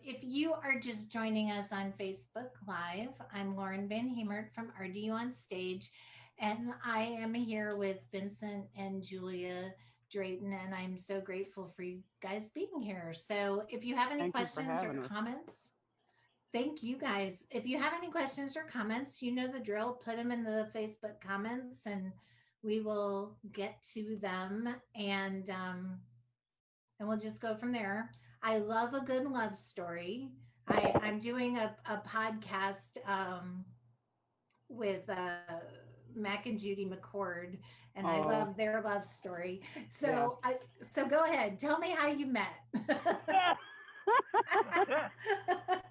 If you are just joining us on Facebook Live, I'm Lauren Van Hemert from RDU on Stage, and I am here with Vincent and Julia Drayton, and I'm so grateful for you guys being here. So, if you have any Thank you for questions or having us. comments, thank you guys. If you have any questions or comments, you know the drill. Put them in the Facebook comments, and we will get to them. And we'll just go from there. I love a good love story. I'm doing a podcast with Mac and Judy McCord, and I Oh, love their love story. yeah. So go ahead, tell me how you met.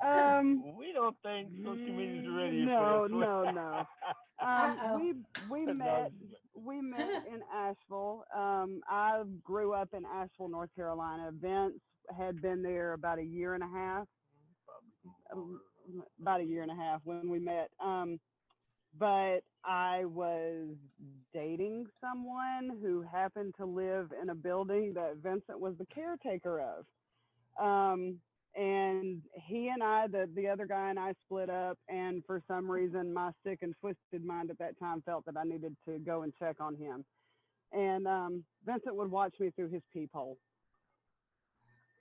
um, We don't think social media is ready for no, this. no, no. Uh Um, oh. we we No, met we met in Asheville. I grew up in Asheville, North Carolina. Vince had been there about a year and a half, um, about a year and a half when we met. But I was dating someone who happened to live in a building that Vincent was the caretaker of. And he and I, the other guy and I split up. And for some reason, my sick and twisted mind at that time felt that I needed to go and check on him. And Vincent would watch me through his peephole.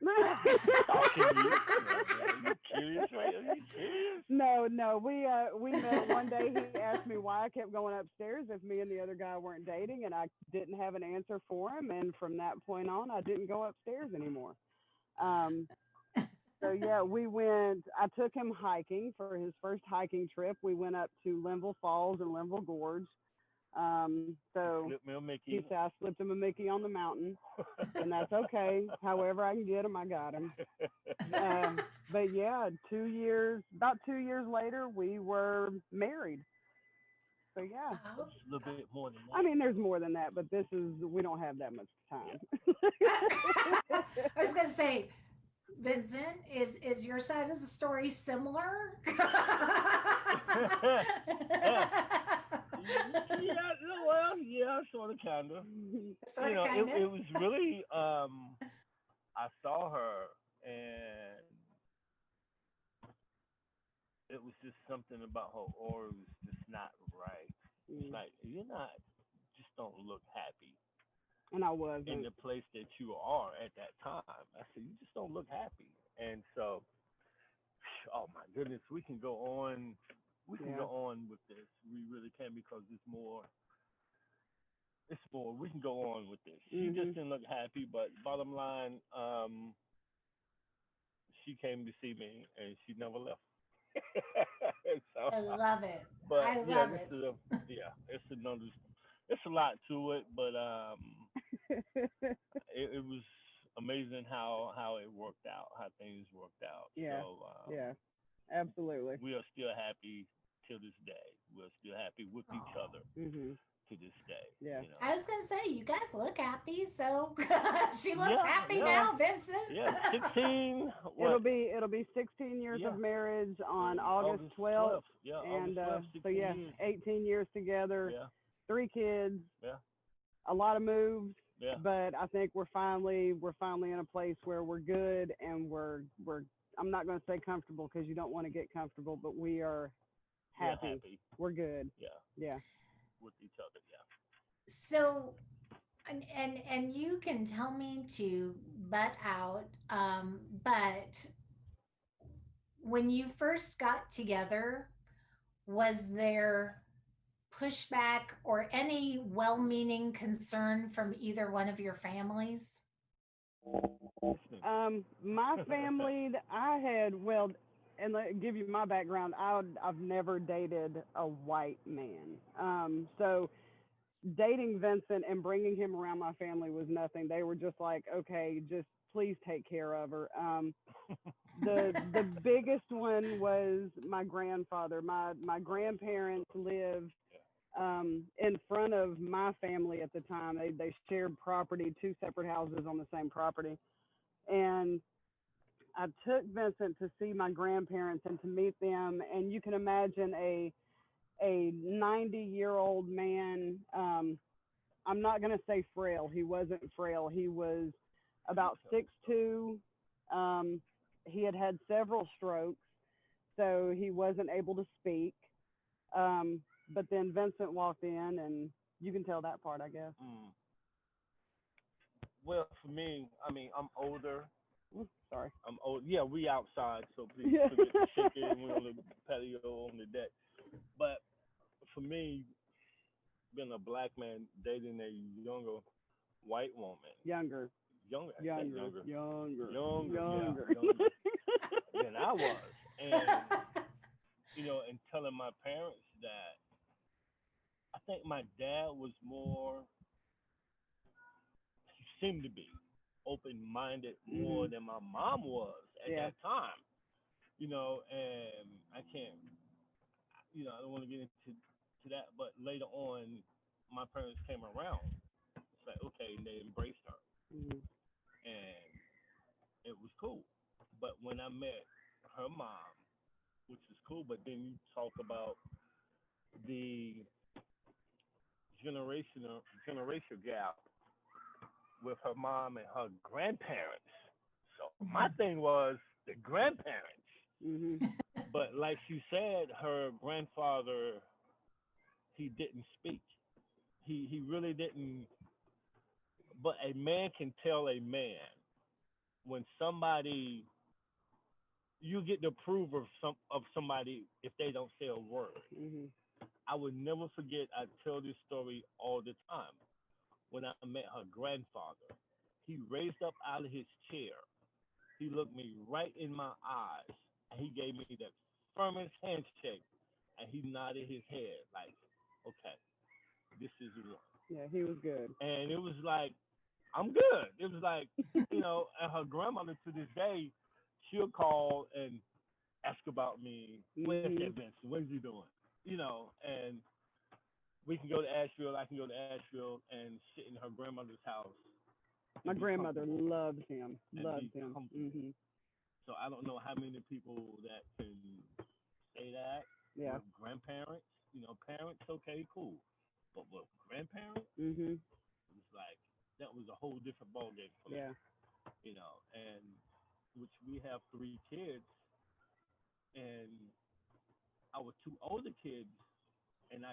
stalking you. Are you curious? Right? Are you serious? No, no. We met one day. He asked me why I kept going upstairs if me and the other guy weren't dating, and I didn't have an answer for him. And from that point on, I didn't go upstairs anymore. Um, so yeah, we went. I took him hiking for his first hiking trip. We went up to Linville Falls and Linville Gorge. You So flip me a he Mickey. said I slipped him a Mickey on the mountain, and that's okay. However I can get him, I got him. But yeah, about 2 years later, we were married. So yeah, Oh. Just a little bit more than I that. mean, there's more than that, but we don't have that much Yeah. time. I was gonna say, Vincent, is your side of the story similar? Yeah, no, well, yeah, sort of, kind of. Sort of, It, kind of. it was really, I saw her, and it was just something about her aura was just not right. It's Mm, like, you're not, just don't look happy and I in wasn't. the place that you are at that time. I said, you just don't look happy. And so, oh my goodness, we can go on. We can Yeah. go on with this. We really can because it's more. It's more. We can go on with this. She just Mhm. didn't look happy, but bottom line, she came to see me and she never left. so, I love it. but I yeah, love this it. is a yeah. It's another. It's a lot to it, but it was amazing how it worked out, how things worked out. Yeah. So Yeah. Absolutely. we are still happy to this day. We're still happy with each Oh. other Mhm. to this day. Yeah. I was gonna say you guys look happy, so she looks Yeah, happy yeah, now, Vincent. yeah. 16. It'll What? be 16 years Yeah. of marriage on August August 12th, 12th. Yeah, and August 12th. so 16 yes, years. 18 years together, Yeah, 3 kids, yeah, a lot of moves, yeah, but I think we're finally in a place where we're good and we're I'm not going to say comfortable because you don't want to get comfortable, but we are we're happy. happy. We're good. Yeah, Yeah. with each other. Yeah. So, and you can tell me to butt out, but when you first got together, was there pushback or any well-meaning concern from either one of your families? My family, I had, well, and give you my background. I've never dated a white man. So dating Vincent and bringing him around my family was nothing. They were just like, okay, just please take care of her. The biggest one was my grandfather. My grandparents lived in front of my family at the time. They shared property, two separate houses on the same property, and I took Vincent to see my grandparents and to meet them. And you can imagine a 90-year-old man. I'm not going to say frail. He wasn't frail. He was about 6'2", um, he had had several strokes, so he wasn't able to speak. But then Vincent walked in, and you can tell that part, I guess. Mm. Well, for me, I mean, I'm older. Sorry. I'm old. Yeah, we outside, so please Yeah. forget the shaking. We're on the patio on the deck. But for me, being a black man dating a younger white woman, Younger, younger, I said younger, younger, younger, younger, yeah, younger. younger than I was, and and telling my parents that I think my dad was more, he seemed to be open-minded more Mhm. than my mom was at Yeah. that time. And I can't, I don't want to get into that, but later on, my parents came around. It's like okay, and they embraced her, Mhm. and it was cool. But when I met her mom, which is cool, but then you talk about the generational gap with her mom and her grandparents. So my thing was the grandparents. Mhm. But like she said, her grandfather, he didn't speak. He really didn't. But a man can tell a man when somebody, you get the approval of somebody if they don't say a word. Mhm. I would never forget. I tell this story all the time. When I met her grandfather, he raised up out of his chair. He looked me right in my eyes, and he gave me the firmest handshake, and he nodded his head like, "Okay, this is the one." Yeah, he was good. And it was like, I'm good. It was like, and her grandmother to this day, she'll call and ask about me. Where's that Mhm. Vincent? What's he doing? And we can go to Asheville. I can go to Asheville and sit in her grandmother's house My and be grandmother comfortable loves him. and be Loves him. comfortable. Mhm. So I don't know how many people that can say that Yeah. with grandparents. Parents, okay, cool. But with grandparents, Mhm. it's like that was a whole different ballgame for me. Yeah. And which we have three kids, and our two older kids, and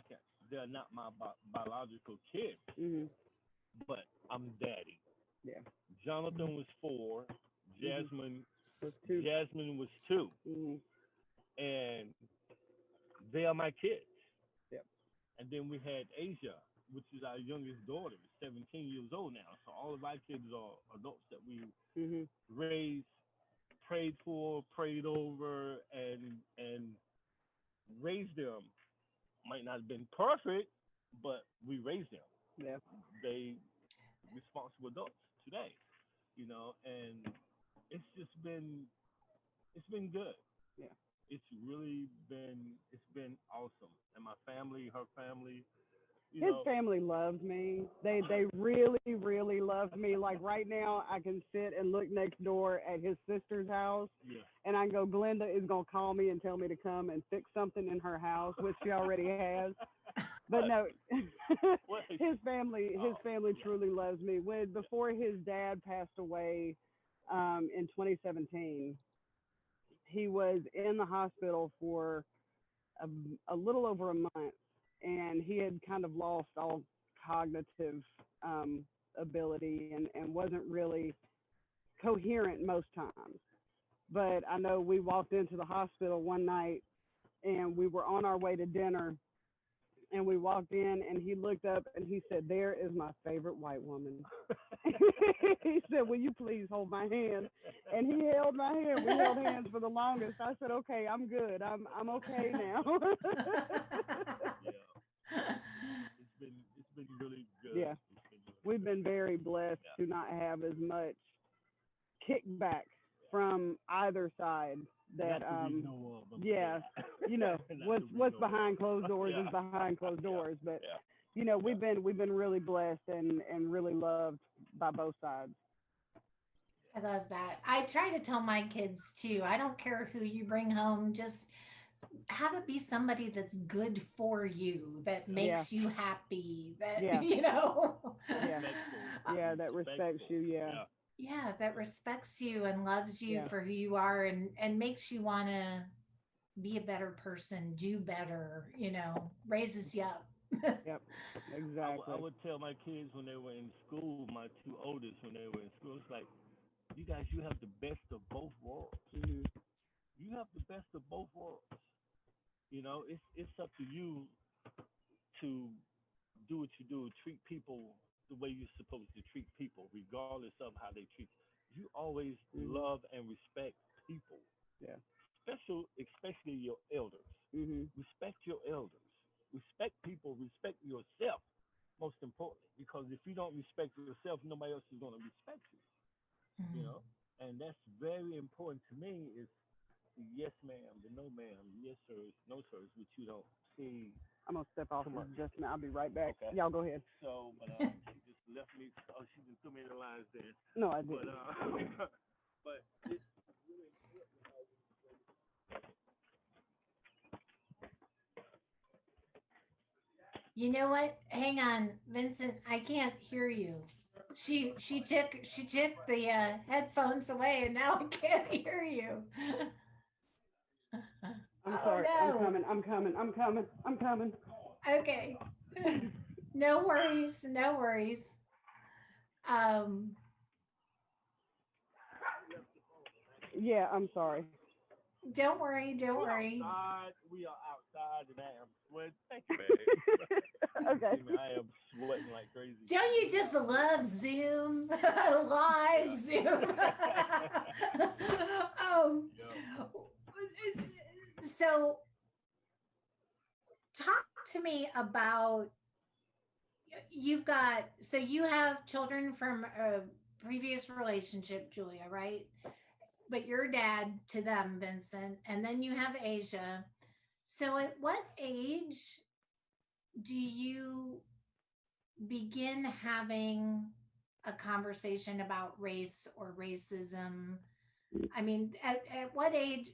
they're not my biological kids, Mhm. but I'm daddy. Yeah. Jonathan was 4, Mhm. Jasmine Was two. Jasmine was 2, Mhm. and they are my kids. Yep. And then we had Asia, which is our youngest daughter, 17 years old now. So all of our kids are adults that we Mhm. raised, prayed for, prayed over, and raised them. Might not have been perfect, but we raised them. Yeah. They responsible adults today, and it's just been good. Yeah. It's really been awesome. And my family, her family, you His know, family loves me. They really really love me. Like right now, I can sit and look next door at his sister's house, yeah. and I can go. Glenda is gonna call me and tell me to come and fix something in her house, which she already has. But What? no, What? his Oh, family yeah, truly loves me. When yeah. before his dad passed away, in 2017, he was in the hospital for a, a little over a month, and he had kind of lost all cognitive um, ability and wasn't really coherent most times. But I know we walked into the hospital one night, and we were on our way to dinner, and we walked in, and he looked up and he said, "There is my favorite white woman." He said, "Will you please hold my hand?" And he held my hand. We held hands for the longest. I said, "Okay, I'm good. I'm okay now." Yeah. It's been really good. Yeah, It's been really we've good. been very blessed Yeah. to not have as much kickback from either side. That Not that we know of. I'm gonna say yeah, that. Not that we what's know behind closed of. doors is Yeah. behind closed Yeah. doors. But Yeah. we've Yeah. been really blessed and really loved by both sides. I love that. I try to tell my kids too. I don't care who you bring home, just have it be somebody that's good for you, that Yeah. Yeah, makes you happy, that, yeah, you know. yeah, Respectful. yeah. That respects Respectful. you. Yeah, Yeah. Yeah, that respects you and loves you Yeah. for who you are and makes you want to be a better person, do better, raises you up. Yep. I Exactly. would tell my kids when they were in school, my two oldest when they were in school, it's like, you guys, you have the best of both worlds. Mhm. You have the best of both worlds. It's up to you to do what you do, treat people the way you're supposed to treat people, regardless of how they treat you. You always Mhm. love and respect people, Yeah. especially your elders. Mhm. Respect your elders. Respect people. Respect yourself. Most importantly, because if you don't respect yourself, nobody else is going to respect you. You Mhm. know, and that's very important to me. Is the yes ma'am, the no ma'am, yes sirs, no sirs, which you don't see I'm gonna step off too this much. just now. I'll be right back. Okay. Y'all go ahead. So, but she just left me. Oh, she just threw me in the lines there. No, I But didn't. but it's You know what? Hang on, Vincent. I can't hear you. She took the headphones away, and now I can't hear you. I'm Oh sorry. I'm no. coming. I'm coming. I'm coming. I'm coming. Okay. No worries. No worries. Um, Yeah, I'm sorry. don't worry. Don't we worry. outside. We are outside, and I am sweating. Thank you, babe. Okay. See me, I am sweating like crazy. Don't you just love Zoom? Live Yeah. Zoom. um, Yeah. so talk to me about you have children from a previous relationship, Julia, right? But you're dad to them, Vincent, and then you have Asia. So at what age do you begin having a conversation about race or racism? I mean, at what age?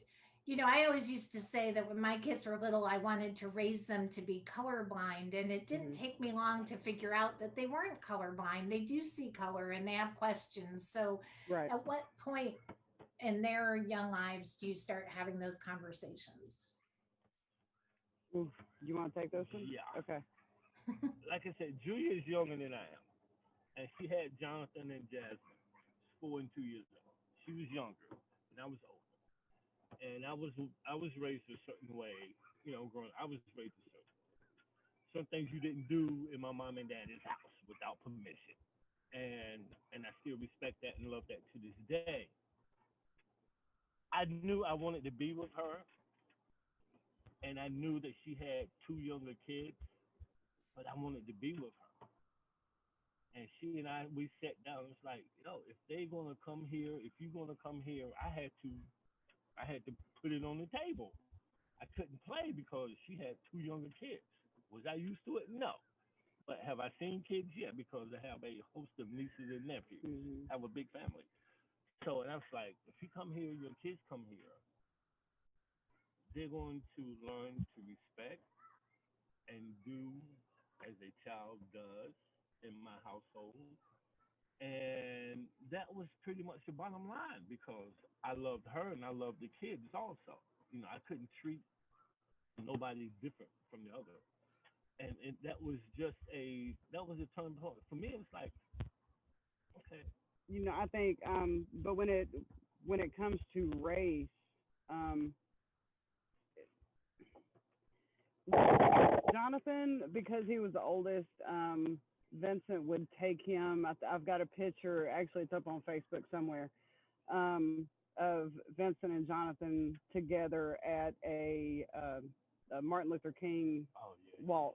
I always used to say that when my kids were little, I wanted to raise them to be colorblind. And it didn't Mhm. take me long to figure out that they weren't colorblind. They do see color and they have questions. So, Right. at what point in their young lives do you start having those conversations? Oof. You want to take this one? Yeah. Okay. Like I said, Julia is younger than I am, and she had Jonathan and Jasmine, 4 and 2 years old. She was younger, and I was older, and I was raised a certain way. Growing, I was raised a certain. Some things you didn't do in my mom and daddy's house without permission, and I still respect that and love that to this day. I knew I wanted to be with her, and I knew that she had two younger kids, but I wanted to be with her. And she and we sat down. It's like, if they gonna come here, if you're gonna come here, I had to put it on the table. I couldn't play because she had two younger kids. Was I used to it? No. But have I seen kids? Yeah, because I have a host of nieces and nephews. Mhm. I have a big family. So, and I was like, if you come here, your kids come here, they're going to learn to respect and do as a child does in my household. And that was pretty much the bottom line because I loved her and I loved the kids also. I couldn't treat nobody different from the other. And that was a turning point. For me, it was like, okay, I think, but when it comes to race, um, Jonathan, because he was the oldest, Vincent would take him. I've got a picture. Actually, it's up on Facebook somewhere, of Vincent and Jonathan together at a Martin Luther King oh yeah, yeah, walk.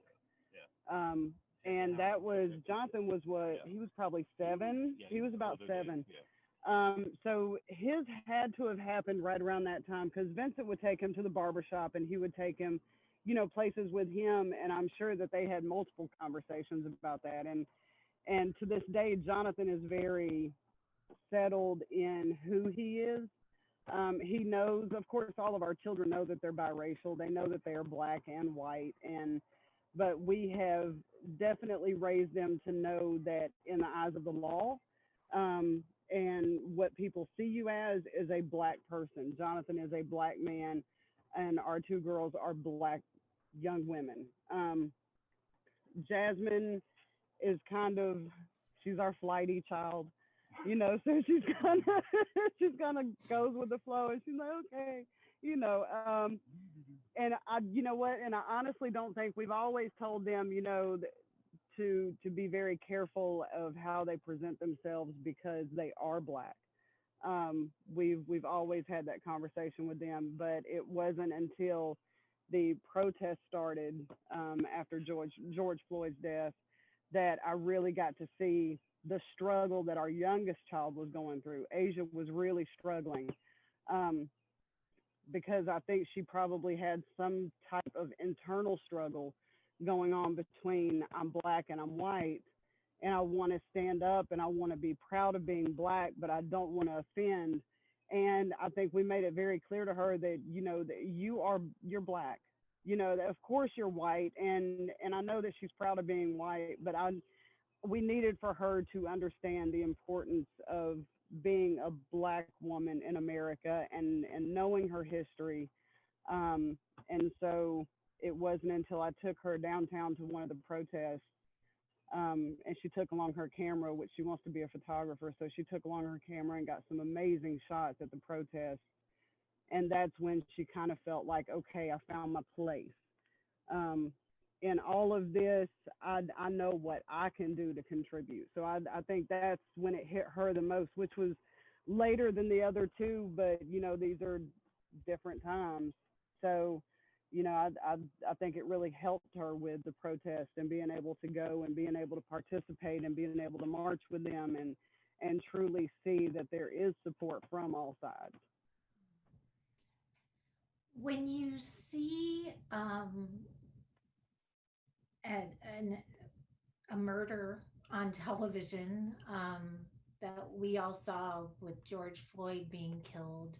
yeah, Um, yeah. Had to and have that him take was that picture. Jonathan was what Yeah, he was probably seven. yeah. He He was was about older than seven. yeah. So his had to have happened right around that time because Vincent would take him to the barber shop and he would take him, places with him, and I'm sure that they had multiple conversations about that. And to this day, Jonathan is very settled in who he is. He knows, of course, all of our children know that they're biracial. They know that they are black and white, but we have definitely raised them to know that in the eyes of the law, and what people see you as is a black person. Jonathan is a black man, and our two girls are black young women. Jasmine is kind of, she's our flighty child, so she's kind of she's kind of goes with the flow, and she's like, okay, you know. And I, you know what, and I honestly don't think, we've always told them, to be very careful of how they present themselves because they are black. We've always had that conversation with them, but it wasn't until the protest started, after George Floyd's death, that I really got to see the struggle that our youngest child was going through. Asia was really struggling, um, because I think she probably had some type of internal struggle going on between, I'm black and I'm white, and I want to stand up and I want to be proud of being black, but I don't want to offend. And I think we made it very clear to her that, that you're black. That of course you're white, and I know that she's proud of being white, but we needed for her to understand the importance of being a black woman in America, and knowing her history. And so it wasn't until I took her downtown to one of the protests, and she took along her camera, which she wants to be a photographer. So she took along her camera and got some amazing shots at the protest. And that's when she kind of felt like, okay, I found my place. Um, in all of this, I know what I can do to contribute. So I think that's when it hit her the most, which was later than the other two, but these are different times. So, I think it really helped her with the protest and being able to go and being able to participate and being able to march with them, and truly see that there is support from all sides. When you see an, an, a murder on television, that we all saw with George Floyd being killed,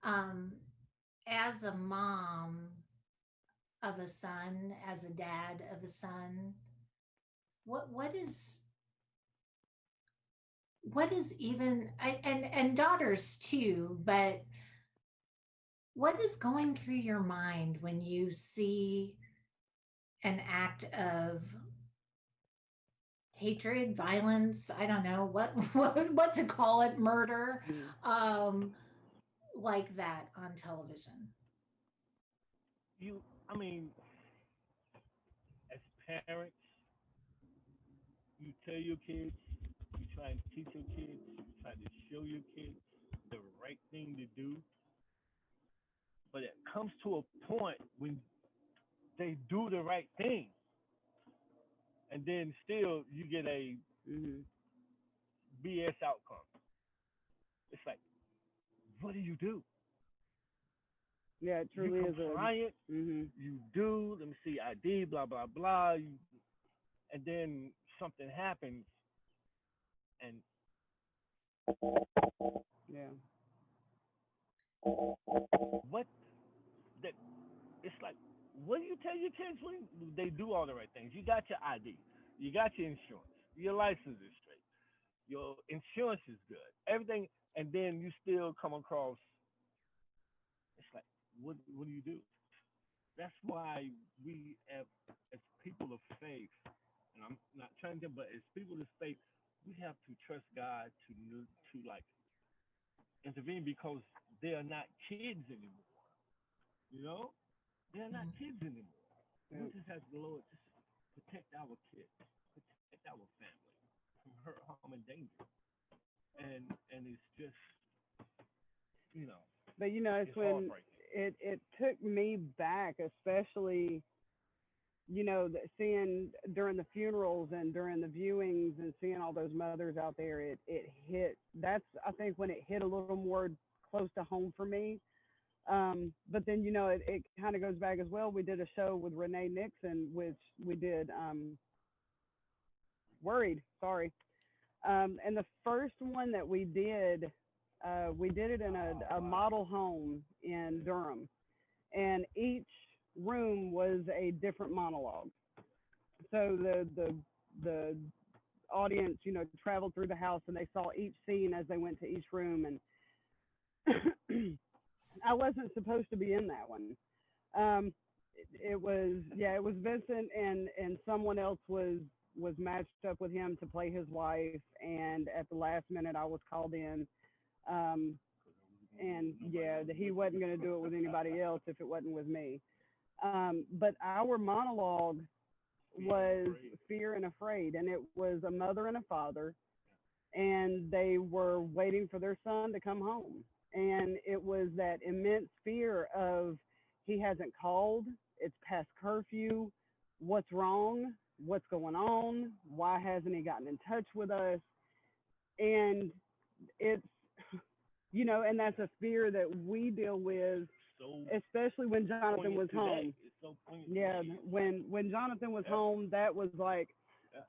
um, as a mom of a son, as a dad of a son, what is even, and daughters too, but what is going through your mind when you see an act of hatred, violence, I don't know what to call it, murder, Mm. um, like that on television? You, I mean, as parents, you tell your kids, you try and teach your kids, you try to show your kids the right thing to do, but it comes to a point when they do the right thing, and then still you get a Hmm. BS outcome. It's like, what do you do? Yeah, it You truly is a. compliant, Hmm. you do, let me see, ID, blah, blah, blah, and then something happens, and Yeah. what, that, it's like, what do you tell your kids when they do all the right things? You got your ID, you got your insurance, your license is straight, your insurance is good, everything, and then you still come across, it's like, what do you do? That's why we, as people of faith, and I'm not trying to, but as people of faith, we have to trust God to like intervene because they are not kids anymore. You know, they are not Mm. kids anymore. We Yeah. just have to, Lord, just protect our kids, protect our family from hurt, harm, and danger. And it's just, you know, But it's it's when heartbreaking. it took me back, especially seeing during the funerals and during the viewings and seeing all those mothers out there. It hit. That's, I think, when it hit a little more close to home for me. But then it kind of goes back as well. We did a show with Renee Nixon, which we did, Worried. Sorry. And the first one that we did it in a model home in Durham, and each room was a different monologue. So the audience, traveled through the house and they saw each scene as they went to each room, and I wasn't supposed to be in that one. Um, it was, yeah, it was Vincent, and someone else was matched up with him to play his wife, and at the last minute I was called in. Um, and yeah, he wasn't going to do it with anybody else if it wasn't with me. But our monologue was fear and afraid, and it was a mother and a father, and they were waiting for their son to come home, and it was that immense fear of he hasn't called, it's past curfew, what's wrong, what's going on, why hasn't he gotten in touch with us, and it's and that's a fear that we deal with, So especially when Jonathan poignant was today. home. It's so poignant Yeah, today. when Jonathan was Yeah. home, that was like Yeah.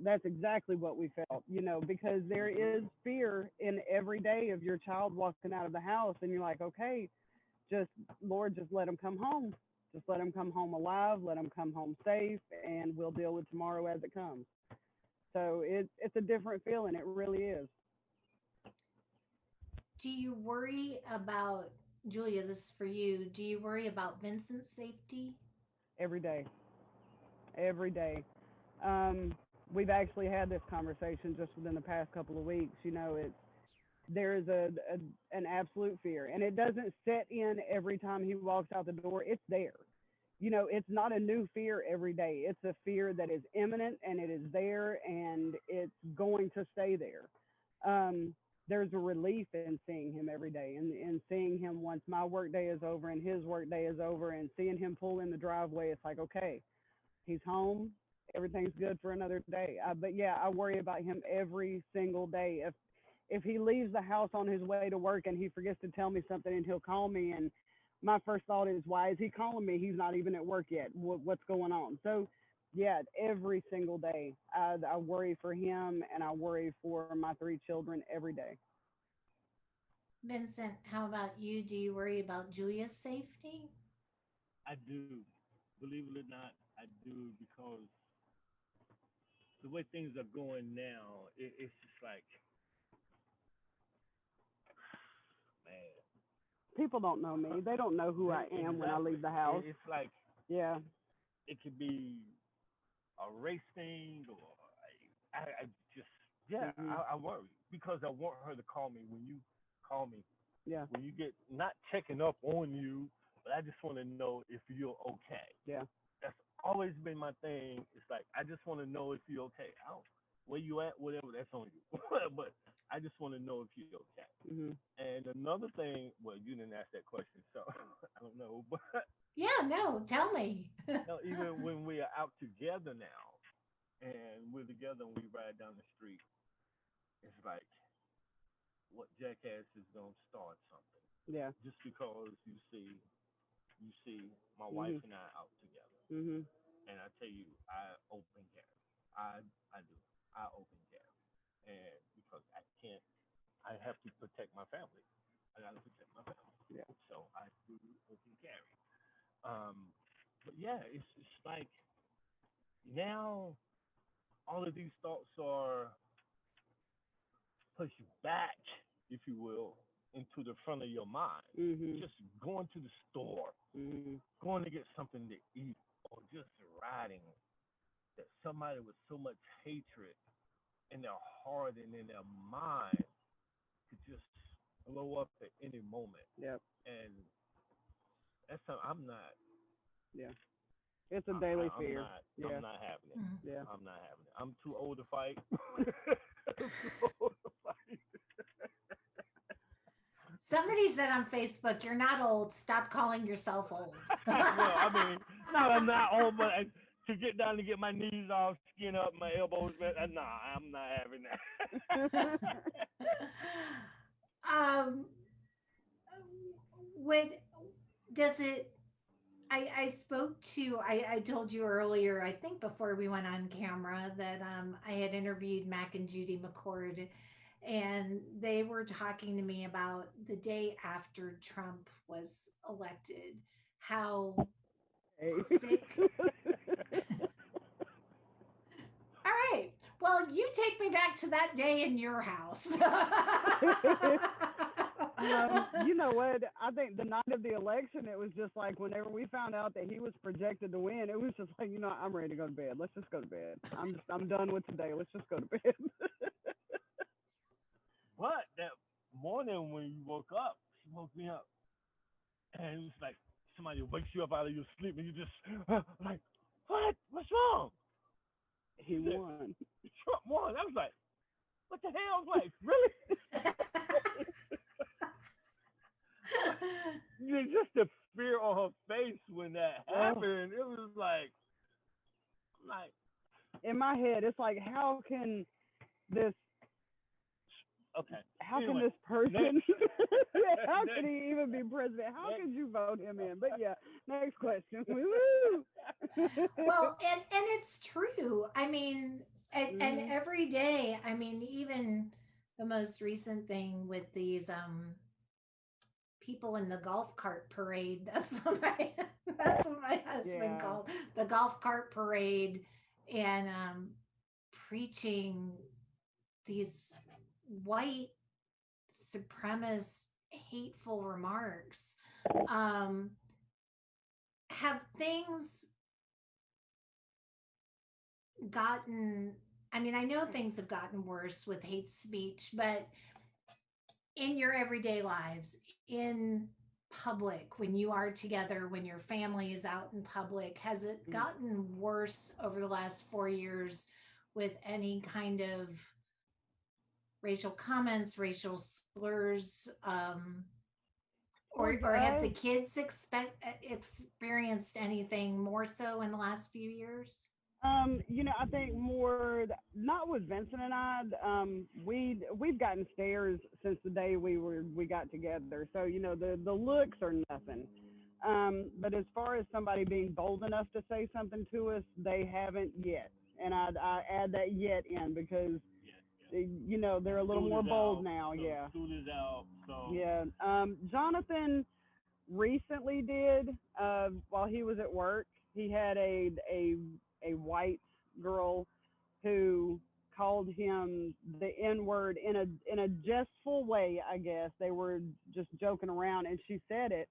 that's exactly what we felt, because there is fear in every day of your child walking out of the house, and you're like, okay, just Lord, just let him come home, just let him come home alive, let him come home safe, and we'll deal with tomorrow as it comes. So it's a different feeling. It really is. Do you worry about, Julia, this is for you. Do you worry about Vincent's safety? Every day, every day. Um, we've actually had this conversation just within the past couple of weeks. There is an absolute fear, and it doesn't set in every time he walks out the door. It's there. It's not a new fear every day. It's a fear that is imminent, and it is there, and it's going to stay there. There's a relief in seeing him every day, and seeing him once my work day is over and his work day is over, and seeing him pull in the driveway. It's like, okay, he's home. Everything's good for another day. But yeah, I worry about him every single day. If he leaves the house on his way to work and he forgets to tell me something, and he'll call me, and my first thought is, why is he calling me? He's not even at work yet. What's going on? So yeah, every single day I worry for him, and I worry for my three children every day. Vincent, how about you? Do you worry about Julia's safety? I do. Believe it or not, I do, because the way things are going now, it's just like, man, People don't know me. They don't know who I am when I exactly. leave the house. It's like Yeah. it could be a race thing, or I just, yeah, Mhm. I worry because I want her to call me when you call me, Yeah. when you get not checking up on you, but I just want to know if you're okay. Yeah. That's always been my thing. It's like I just want to know if you're okay. I don't, where you at, whatever, that's on you. But I just want to know if you're okay. Mhm. And another thing, well, you didn't ask that question, so I don't know. But Yeah, no, tell me. no, even when we are out together now, and we're together and we ride down the street, it's like, what jackass is gonna start something Yeah. just because you see my wife Mhm. and I out together. Mhm. And I tell you, I open carry. I do. I open carry, and because I can't, I have to protect my family. I gotta protect my family, Yeah. so I do open carry. But yeah, it's like now all of these thoughts are pushed back, if you will, into the front of your mind. Mhm. Just going to the store, Mhm. going to get something to eat, or just riding, that somebody with so much hatred in their heart and in their mind could just blow up at any moment. Yep. And that's something I'm not. Yeah. It's a daily I'm fear. not. Yeah. I'm not having it. Mm. Yeah. I'm not having it. I'm too old to fight. I'm too old to fight. Somebody said on Facebook, "You're not old. Stop calling yourself old." Well, I mean, no, I'm not old, but to get down to get my knees off, skin up, my elbows, man, nah, I'm not having that. um, would does it? I spoke to. I told you earlier. I think before we went on camera that I had interviewed Mac and Judy McCord, and they were talking to me about the day after Trump was elected, how Hey. sick. All right. Well, you take me back to that day in your house. You know what? I think the night of the election, it was just like whenever we found out that he was projected to win, it was just like, I'm ready to go to bed. Let's just go to bed. I'm done with today. Let's just go to bed. But that morning when you woke up, she woke me up, and it was like somebody wakes you up out of your sleep, and you just like, what? What's wrong? He She said, won. Trump won. I was like, what the hell? I was like, really? Just the fear on her face when that Oh, happened, it was like, I'm like, in my head, it's like, this okay. how can Anyway, this next, person how could next, he even be president? How next. could you vote him in? But yeah, next question. Woo! Well, and it's true. I mean, and Mhm. every day, I mean, even the most recent thing with these people in the golf cart parade. That's what my husband Yeah. called the golf cart parade, and preaching these white supremacist hateful remarks. Um, have things gotten? I mean, I know things have gotten worse with hate speech, but in your everyday lives, in public, when you are together, when your family is out in public, has it Mm. gotten worse over the last 4 years with any kind of racial comments, racial slurs, For or have the us, kids experienced anything more so in the last few years? I think more not with Vincent and I. We've gotten stares since the day we got together. So the looks are nothing. But as far as somebody being bold enough to say something to us, they haven't yet. And I add that yet in because Yeah, yeah. they're a The little suit more is bold out. now. The Yeah, suit is out. So yeah. Jonathan recently did while he was at work. He had a white girl who called him the N word in a jestful way. I guess they were just joking around, and she said it,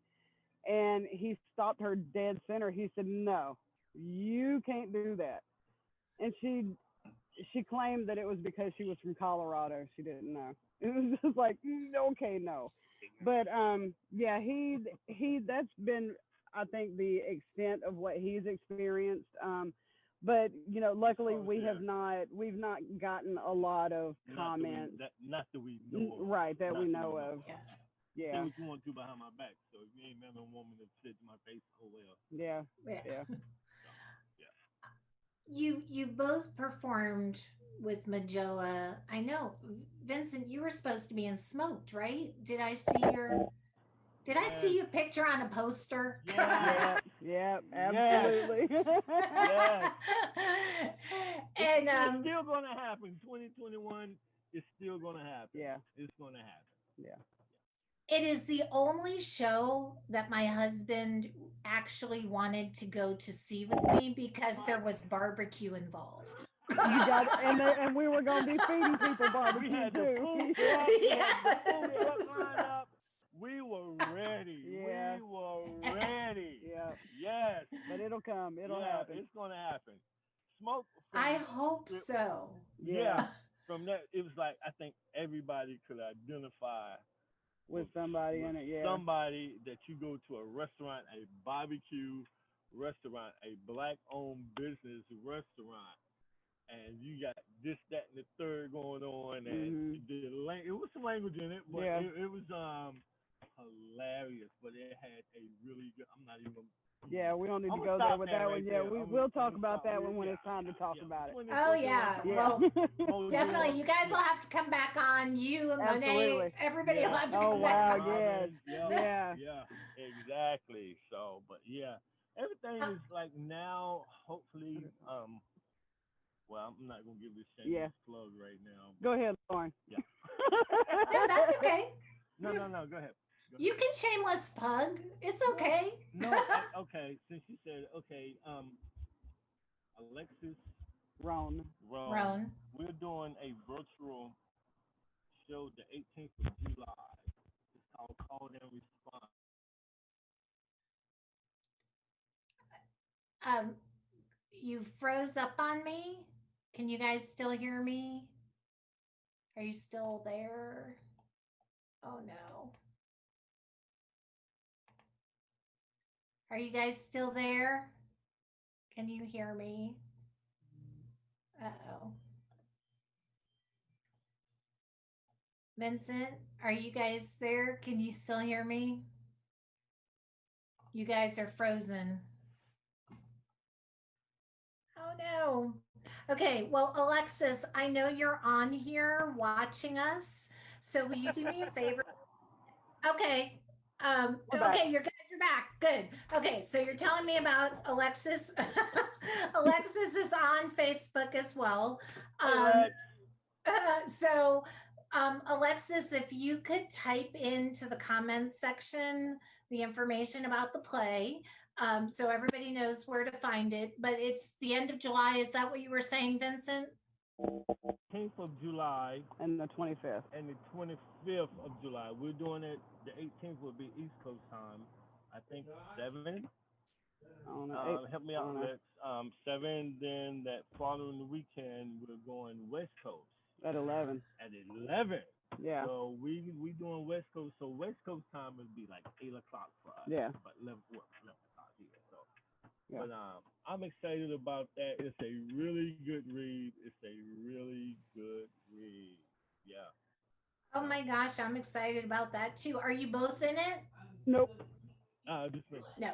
and he stopped her dead center. He said, "No, you can't do that." And she claimed that it was because she was from Colorado. She didn't know. It was just like, okay, no. But yeah, he that's been, I think, the extent of what he's experienced. But as luckily far as yeah, we've not gotten a lot of comments, not that we know of. right, that we Not that we know know of. of. Yeah. Say Yeah, what you want to behind my back. So if you ain't met no woman that said to my face, oh well. yeah, Yeah. yeah. So yeah. You both performed with Majoa. I know, Vincent, you were supposed to be in Smoked, right? Did I Yes. see your picture on a poster? Yes. Yeah, yeah, Yes. absolutely. Yes. And It's still gonna happen. 2021 is still gonna happen. Yeah, It's gonna happen. yeah. it is the only show that my husband actually wanted to go to see with me because there was barbecue involved. You got and we were gonna be feeding people We barbecue had the too. food Yeah, truck. We had the food Yes. truck lined up. We were ready. yeah, We were ready. yeah. Yes. But it'll come. It'll Yeah. happen. It's gonna happen. Smoke I from hope so. Yeah, yeah. From that, it was like I think everybody could identify with with somebody with in it. Yeah. somebody that you go to a restaurant, a barbecue restaurant, a black-owned business restaurant, and you got this, that, and the third going on, and Mhm. it was some language in it, but Yeah. it was hilarious. But it had a really good. I'm not even. Yeah. We don't need I'm to gonna go there stop with that that right one. Yeah. there. We'll I'm talk gonna about stop. that one when Yeah, it's time to talk yeah. about it. Oh 2021. yeah. Yeah. Well, Mojua. definitely. You guys will Yeah, have to come back on. You and Monet, Absolutely. everybody will yeah. have to Oh come back wow. on. Yes. Robin. Yeah, Yeah. yeah. Exactly. So, but yeah, everything Uh, is like now. Hopefully, well, I'm not gonna give this Yeah. shameless plug right now, Go but ahead, Lauren. yeah. no, that's okay. No, no, no. Go ahead. Go You ahead. can shameless plug. It's No, okay. no. Okay. Since you said okay, Alexis Roan. Rome. Roan. We're doing a virtual show the 18th of July. It's called Call and Response. Um, you froze up on me. Can you guys still hear me? Are you still there? Oh no. Are you guys still there? Can you hear me? Uh-oh. Vincent, are you guys there? Can you still hear me? You guys are frozen. Oh no. Okay, well, Alexis, I know you're on here watching us. So will you do me a favor? Okay. We're back. Okay, you guys are back. Good. Okay, so you're telling me about Alexis. Alexis is on Facebook as well. Hey, Um, Lex. so, Alexis, if you could type into the comments section the information about the play, so everybody knows where to find it. But it's the end of July. Is that what you were saying, Vincent? 18th of July And the 25th. and the 25th of July. We're doing it. The 18th will be East Coast time. I think 7. I don't know. 8. Help me I out, don't know. Lex. 7. Then that following weekend, we're going West Coast At 11. at 11. Yeah. So we doing West Coast. So West Coast time would be like 8 o'clock for us. Yeah. But 11 o'clock here. So, Yeah. but I'm excited about that. It's a really good read. It's a really good read. Yeah. Oh So, my gosh, I'm excited about that too. Are you both in it? Nope. just me. No.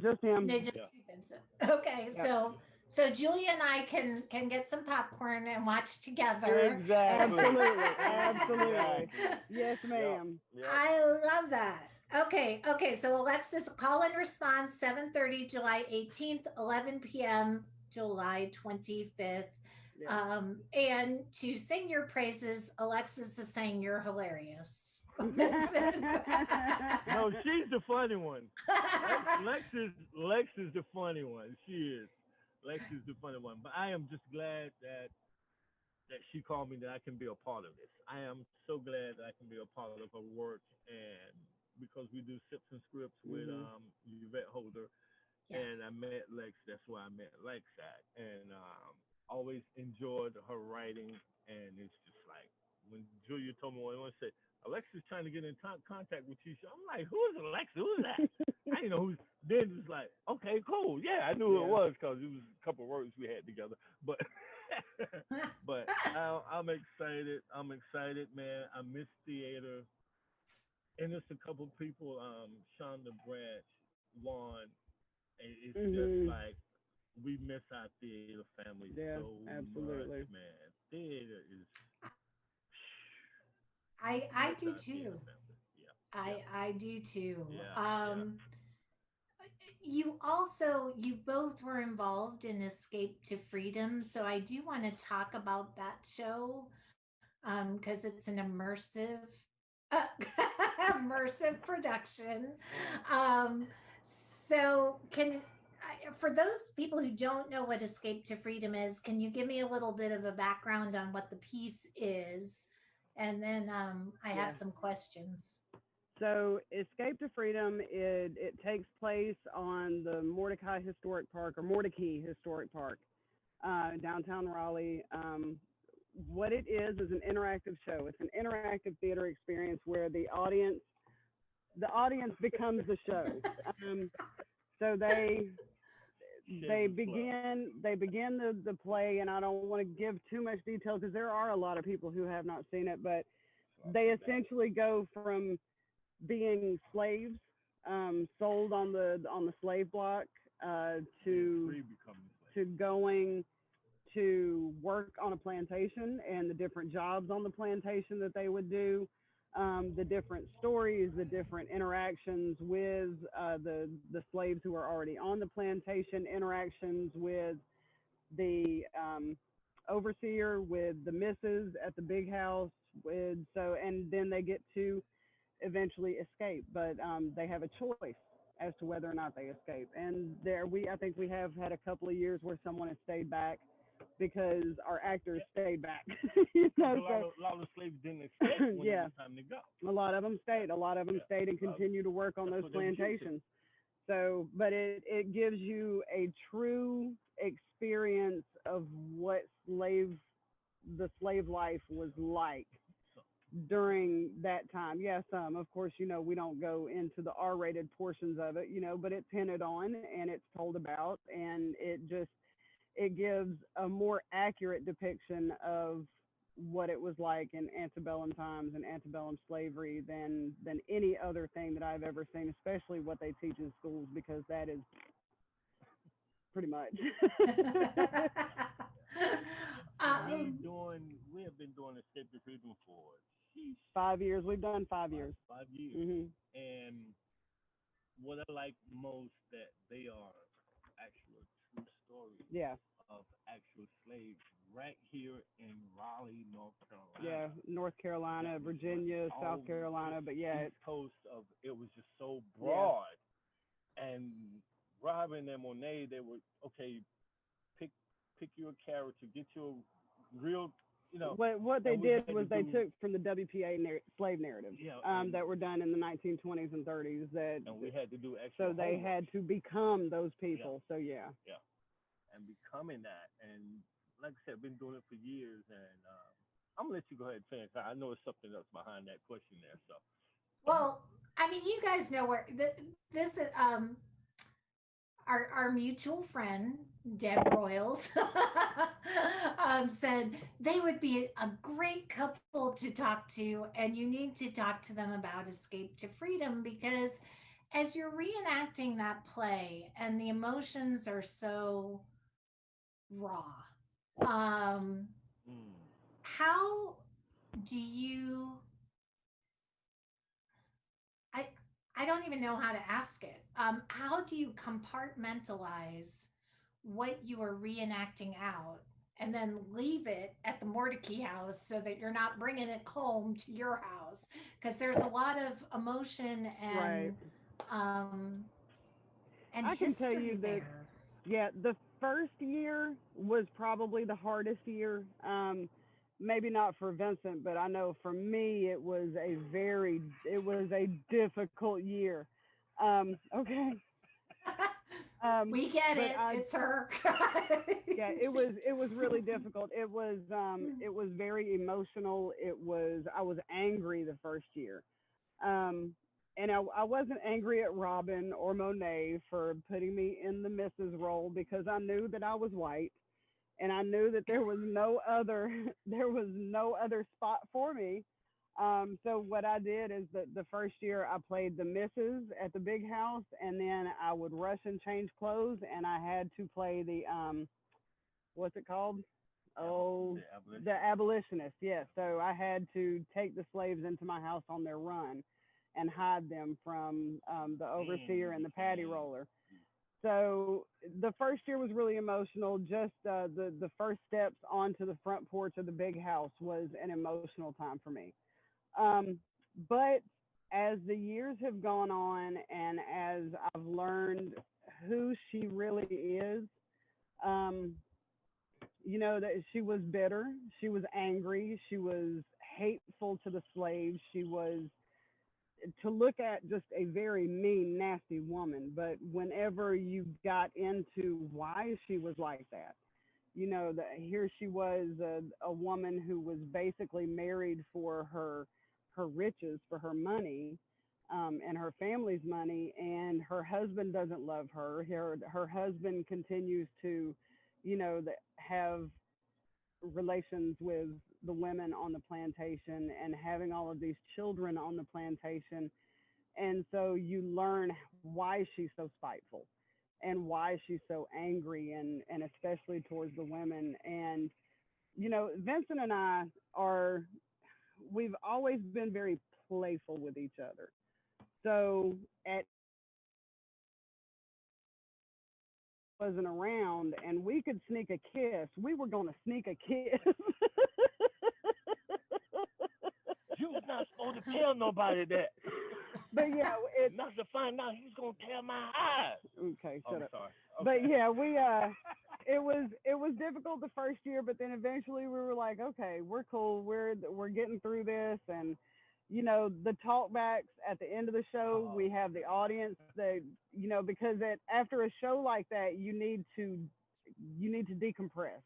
Just him. No, just Yeah. Vincent. Okay, Yep. so Julia and I can get some popcorn and watch together. And Exactly. Absolutely. Absolutely. Exactly. Yes, Yep. ma'am. Yep. I love that. Okay. So Alexis, call and response 7:30, July 18th, 11 p.m., July 25th. Yeah. And to sing your praises, Alexis is saying you're hilarious. Vincent. No, she's the funny one. Lex is the funny one. She is. Lex is the funny one. But I am just glad that she called me that I can be a part of this. I am so glad that I can be a part of her work and because we do sips and scripts with Mhm. Yvette Holder and I Yes. met Lex. That's where I met Lex at, and always enjoyed her writing. And it's just like when Julia told me one said Alexa's trying to get in contact with you. I'm like, who is Alexa? Who's that? I didn't know who's. Then it's like, okay, cool. Yeah, I knew who it Yeah. was because it was a couple of words we had together. But but I'm excited. I'm excited, man. I miss theater, and there's a couple people, Shonda Branch, Juan, and it's just Mhm. like we miss our theater family Yeah. so much, Absolutely. man. Theater is I we I miss do our theater too. family. Yeah, yeah, I do too. yeah, yeah. Um, you both were involved in Escape to Freedom, so I do want to talk about that show because it's an immersive uh, immersive production. Um, so for those people who don't know what Escape to Freedom is, can you give me a little bit of a background on what the piece is? And then I have Yeah. some questions. So, Escape to Freedom, it takes place on the Mordecai Historic Park or Mordecai Historic Park, downtown Raleigh. What it is an interactive show. It's an interactive theater experience where the audience becomes the show. Um, so they Shameless plug. begin the play, and I don't want to give too much detail because there are a lot of people who have not seen it, but I'll they be back. essentially go from being slaves, sold on the slave block, Being to free, becoming to slave. going to work on a plantation and the different jobs on the plantation that they would do, the different stories, the different interactions with the slaves who are already on the plantation, interactions with the overseer, with the missus at the big house, and then they get to eventually escape, but they have a choice as to whether or not they escape. And I think we have had a couple of years where someone has stayed back, because our actors stayed back. Because So a lot of slaves didn't escape when it yeah, was time to go. a lot of them stayed. A lot of them Yeah, stayed and well, continued to work on that's those what they were teaching. plantations. So, but it gives you a true experience of what the slave life was like So, during that time. Yes, of course, we don't go into the R-rated portions of it, but it's hinted on and it's told about, and it gives a more accurate depiction of what it was like in antebellum times and antebellum slavery than any other thing that I've ever seen, especially what they teach in schools, because that is pretty much. um, we have been doing escape to freedom for sheesh, 5 years. We've done 5 years. 5 years. Mhm. And what I like most that they are actual true stories Yeah. of actual slaves right here in Raleigh, North Yeah. Carolina. North That Carolina, was what Virginia, all South the Carolina, but yeah, east coast of it was just so yeah. broad. And Robin and Monet, they were okay. Pick pick your character, get your real, you know. What they And we did had to was they do took from the WPA slave narratives yeah, that were done in the 1920s and 30s. That and we had to do so extra they homework. had to become those Yeah, people. So yeah, yeah, and becoming that, and like I said, I've been doing it for years, and I'm gonna let you go ahead and finish. I know it's something else behind that question there, so. well, I mean, you guys know where this is. Our mutual friend Deb Royals said they would be a great couple to talk to, and you need to talk to them about Escape to Freedom because as you're reenacting that play and the emotions are so raw, um, Mm. how do you I I don't even know how to ask it. How do you compartmentalize what you are reenacting out and then leave it at the Mordecai house so that you're not bringing it home to your house? Because there's a lot of emotion right. and I can tell history you that there. yeah, the first year was probably the hardest year. Maybe not for Vincent, but I know for me it was a difficult year. Okay. We get But it. It's her. yeah, it was really difficult. It was very emotional. I was angry the first year. Um, and I wasn't angry at Robin or Monet for putting me in the Mrs. role because I knew that I was white and I knew that there was no other there was no other spot for me. So what I did is that the first year I played the Mrs. at the big house, and then I would rush and change clothes, and I had to play the what's it called? Oh, The the abolition. abolitionist. Yes. So I had to take the slaves into my house on their run and hide them from the And you overseer and the patty became roller. So the first year was really emotional. Just the first steps onto the front porch of the big house was an emotional time for me. Um, but as the years have gone on and as I've learned who she really is, um, that she was bitter, she was angry, she was hateful to the slaves, she was to look at just a very mean, nasty woman. But whenever you got into why she was like that, that here she was a woman who was basically married for her riches, for her money, and her family's money, and her husband doesn't love her. Her husband continues to, have relations with the women on the plantation and having all of these children on the plantation. And so you learn why she's so spiteful and why she's so angry and especially towards the women. And, Vincent and I are, we've always been very playful with each other. So at wasn't around and we could sneak a kiss, we were going to sneak a kiss. you was not supposed to tell nobody that. But yeah, it's Not to find out he's gonna tear my eyes. okay. Oh, Shut I'm up. sorry. But Okay. yeah, it was difficult the first year, but then eventually we were like, okay, we're cool. We're getting through this, and the talkbacks at the end of the show, we Oh, have the audience that because after a show like that, you need to decompress.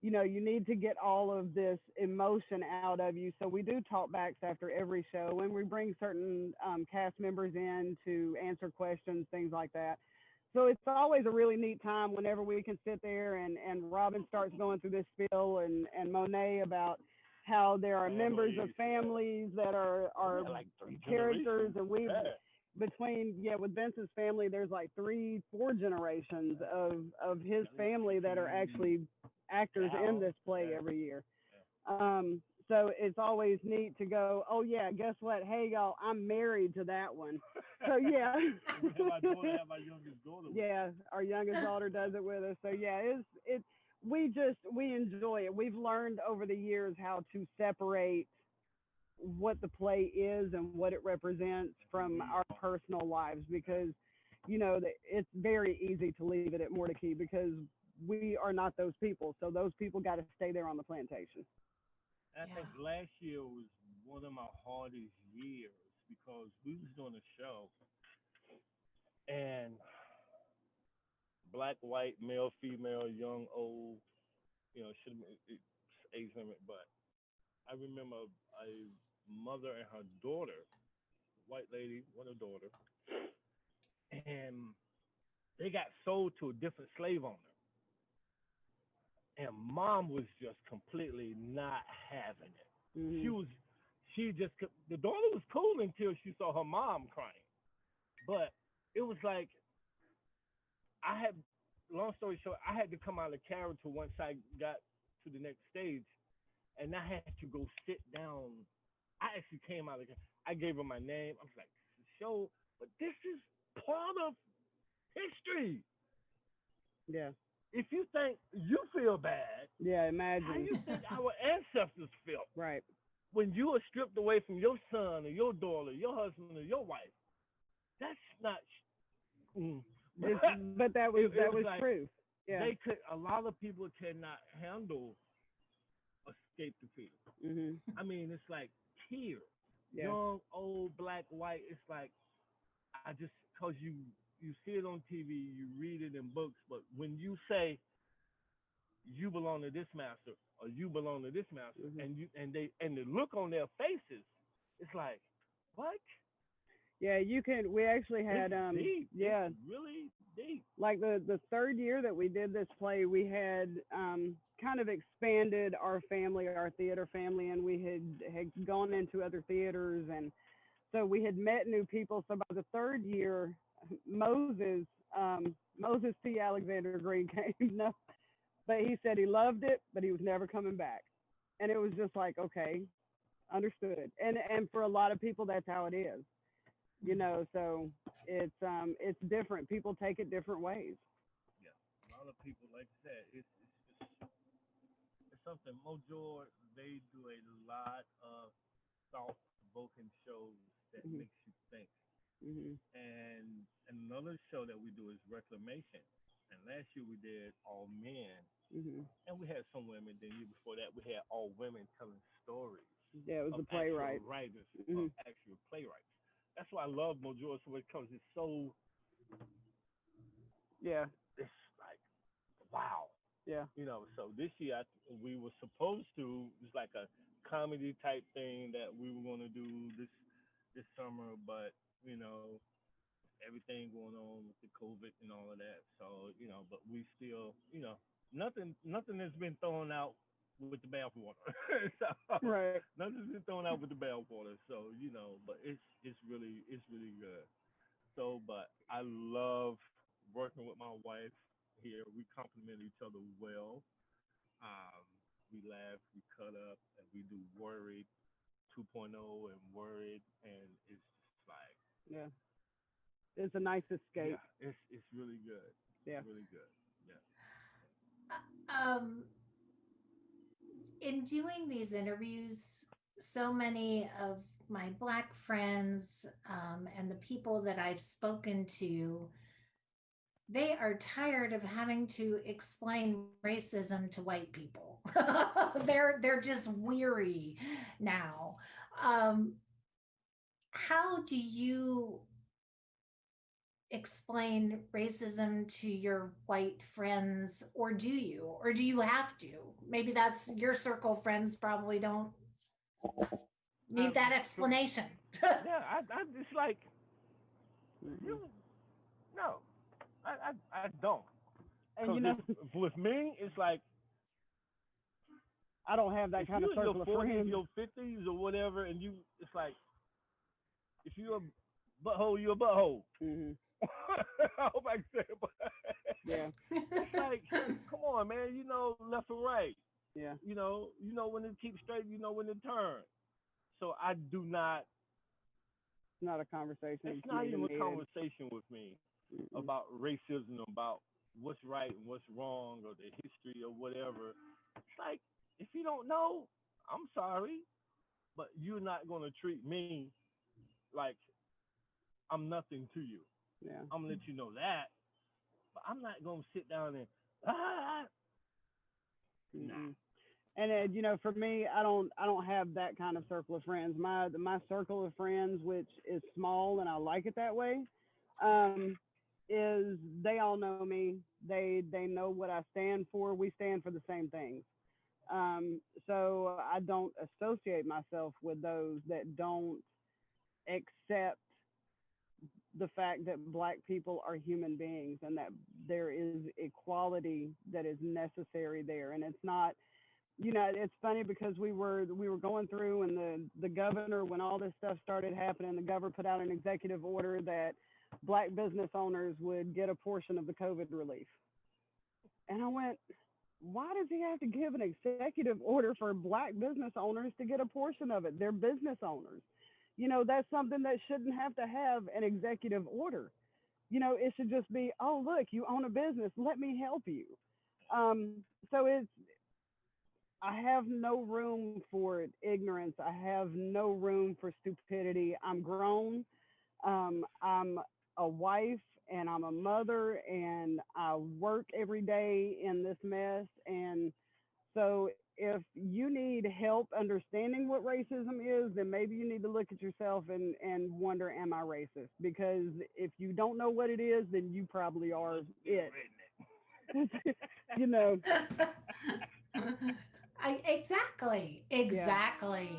You need to get all of this emotion out of you. So we do talkbacks after every show, and we bring certain cast members in to answer questions, things like that. So it's always a really neat time whenever we can sit there and Robin starts going through this spiel and Monet about how there are members of families. Yeah. families that Oh, we are had like three characters, generations. and we Yeah. between with Vincent's family, there's like 3-4 generations of his Kelly family that are Clarkson, actually actors in Cal. this play Yeah. every year. Yeah. So it's always neat to go, oh yeah, guess what? Hey y'all, I'm married to that one. So yeah. And we have our daughter, have our youngest daughter with us. Yeah, our youngest daughter does it with us. So yeah, we enjoy it. We've learned over the years how to separate what the play is and what it represents from TV our part. personal lives, because it's very easy to leave it at Mordecai because we are not those people. So those people got to stay there on the plantation. And I think Yeah. last year was one of my hardest years because we was doing a show and black, white, male, female, young, old, should have been it's age limit, but I remember a mother and her daughter, white lady with a daughter, and they got sold to a different slave owner. And mom was just completely not having it. She Mhm. was, she just, the daughter was cool until she saw her mom crying. But it was like, I had, long story short, I had to come out of character once I got to the next stage, and I had to go sit down. I actually came out of, I gave her my name. I was like, show, but this is part of history. Yeah. If you think you feel bad, Yeah. how Imagine. you think our ancestors felt Right. when you are stripped away from your son or your daughter, your husband or your wife? That's not. Mm. It's, but that was It that was was like truth. Yeah. they could. A lot of people cannot handle escape the fear. Mhm. I mean, it's like tears, Yeah. young, old, black, white. It's like I just cause you see it on TV, you read it in books, but when you say you belong to this master or you belong to this master, Mhm. and the look on their faces, it's like what? Yeah. You can. We actually It's had deep. It's yeah, really deep. like the third year that we did this play, we had kind of expanded our family, our theater family, and we had gone into other theaters, and so we had met new people. So by the third year, Moses Moses T. Alexander Green came. No, but he said he loved it, but he was never coming back, and it was just like, okay, understood. And for a lot of people, that's how it is. So it's different. People take it different ways. Yeah, a lot of people like I said, it's something. Mojo, they do a lot of thought provoking shows that Hmm. makes you think. Hmm. And another show that we do is Reclamation. And last year we did all men, Hmm. and we had some women. Then year before that we had all women telling stories Yeah, it was of the actual playwright. writers, Hmm. of actual playwrights. That's why I love Mojo so much because it's so Yeah, it's like wow. yeah. So this year we were supposed to. It's like a comedy type thing that we were going to do this summer, but you know everything going on with the COVID and all of that. So but we still nothing has been thrown out with the bathwater. So Right. nothing's been thrown out with the bathwater. So but it's really good. So, but I love working with my wife here. We complement each other well. Um, we laugh, we cut up, and we do Worried 2.0 and Worried, and it's just like, Yeah, it's a nice escape. yeah, it's really good. Yeah. It's really good. Yeah. Um, in doing these interviews, so many of my black friends, and the people that I've spoken to, they are tired of having to explain racism to white people. They're just weary now. Um, how do you explain racism to your white friends, or do you, or do you have to? Maybe that's your circle of friends probably don't need Um, that for, explanation. yeah, I it's like Hmm. you no, I don't. And Cause if with me, it's like I don't have that if kind of you in your circle of 40s, friends. your 50s, or whatever, and it's like if you're a butthole, you're a butthole. Hmm. I hope I can say it, but Yeah, it's like, come on, man. You know left or right. yeah. You know when to keep straight. You know when to turn. So I do not. It's not a conversation It's that's not needed. even a Needed. conversation with me Mm-mm. about racism, about what's right and what's wrong, or the history or whatever. It's like if you don't know, I'm sorry, but you're not gonna treat me like I'm nothing to you. Yeah. I'm gonna let you know that, but I'm not gonna sit down and ah, nah. Mm-mm. And for me, I don't have that kind of circle of friends. My circle of friends, which is small, and I like it that way, um, is they all know me. They know what I stand for. We stand for the same things. So I don't associate myself with those that don't accept the fact that black people are human beings and that there is equality that is necessary there. And it's not, it's funny because we were going through, and the governor, when all this stuff started happening, the governor put out an executive order that black business owners would get a portion of the COVID relief. And I went, why does he have to give an executive order for black business owners to get a portion of it? They're business owners. That's something that shouldn't have to have an executive order. It should just be, oh, look, you own a business. Let me help you. So I have no room for ignorance. I have no room for stupidity. I'm grown. I'm a wife, and I'm a mother, and I work every day in this mess. And so if you need help understanding what racism is, then maybe you need to look at yourself and wonder, am I racist? Because if you don't know what it is, then you probably are it. you know, Exactly, yeah. exactly.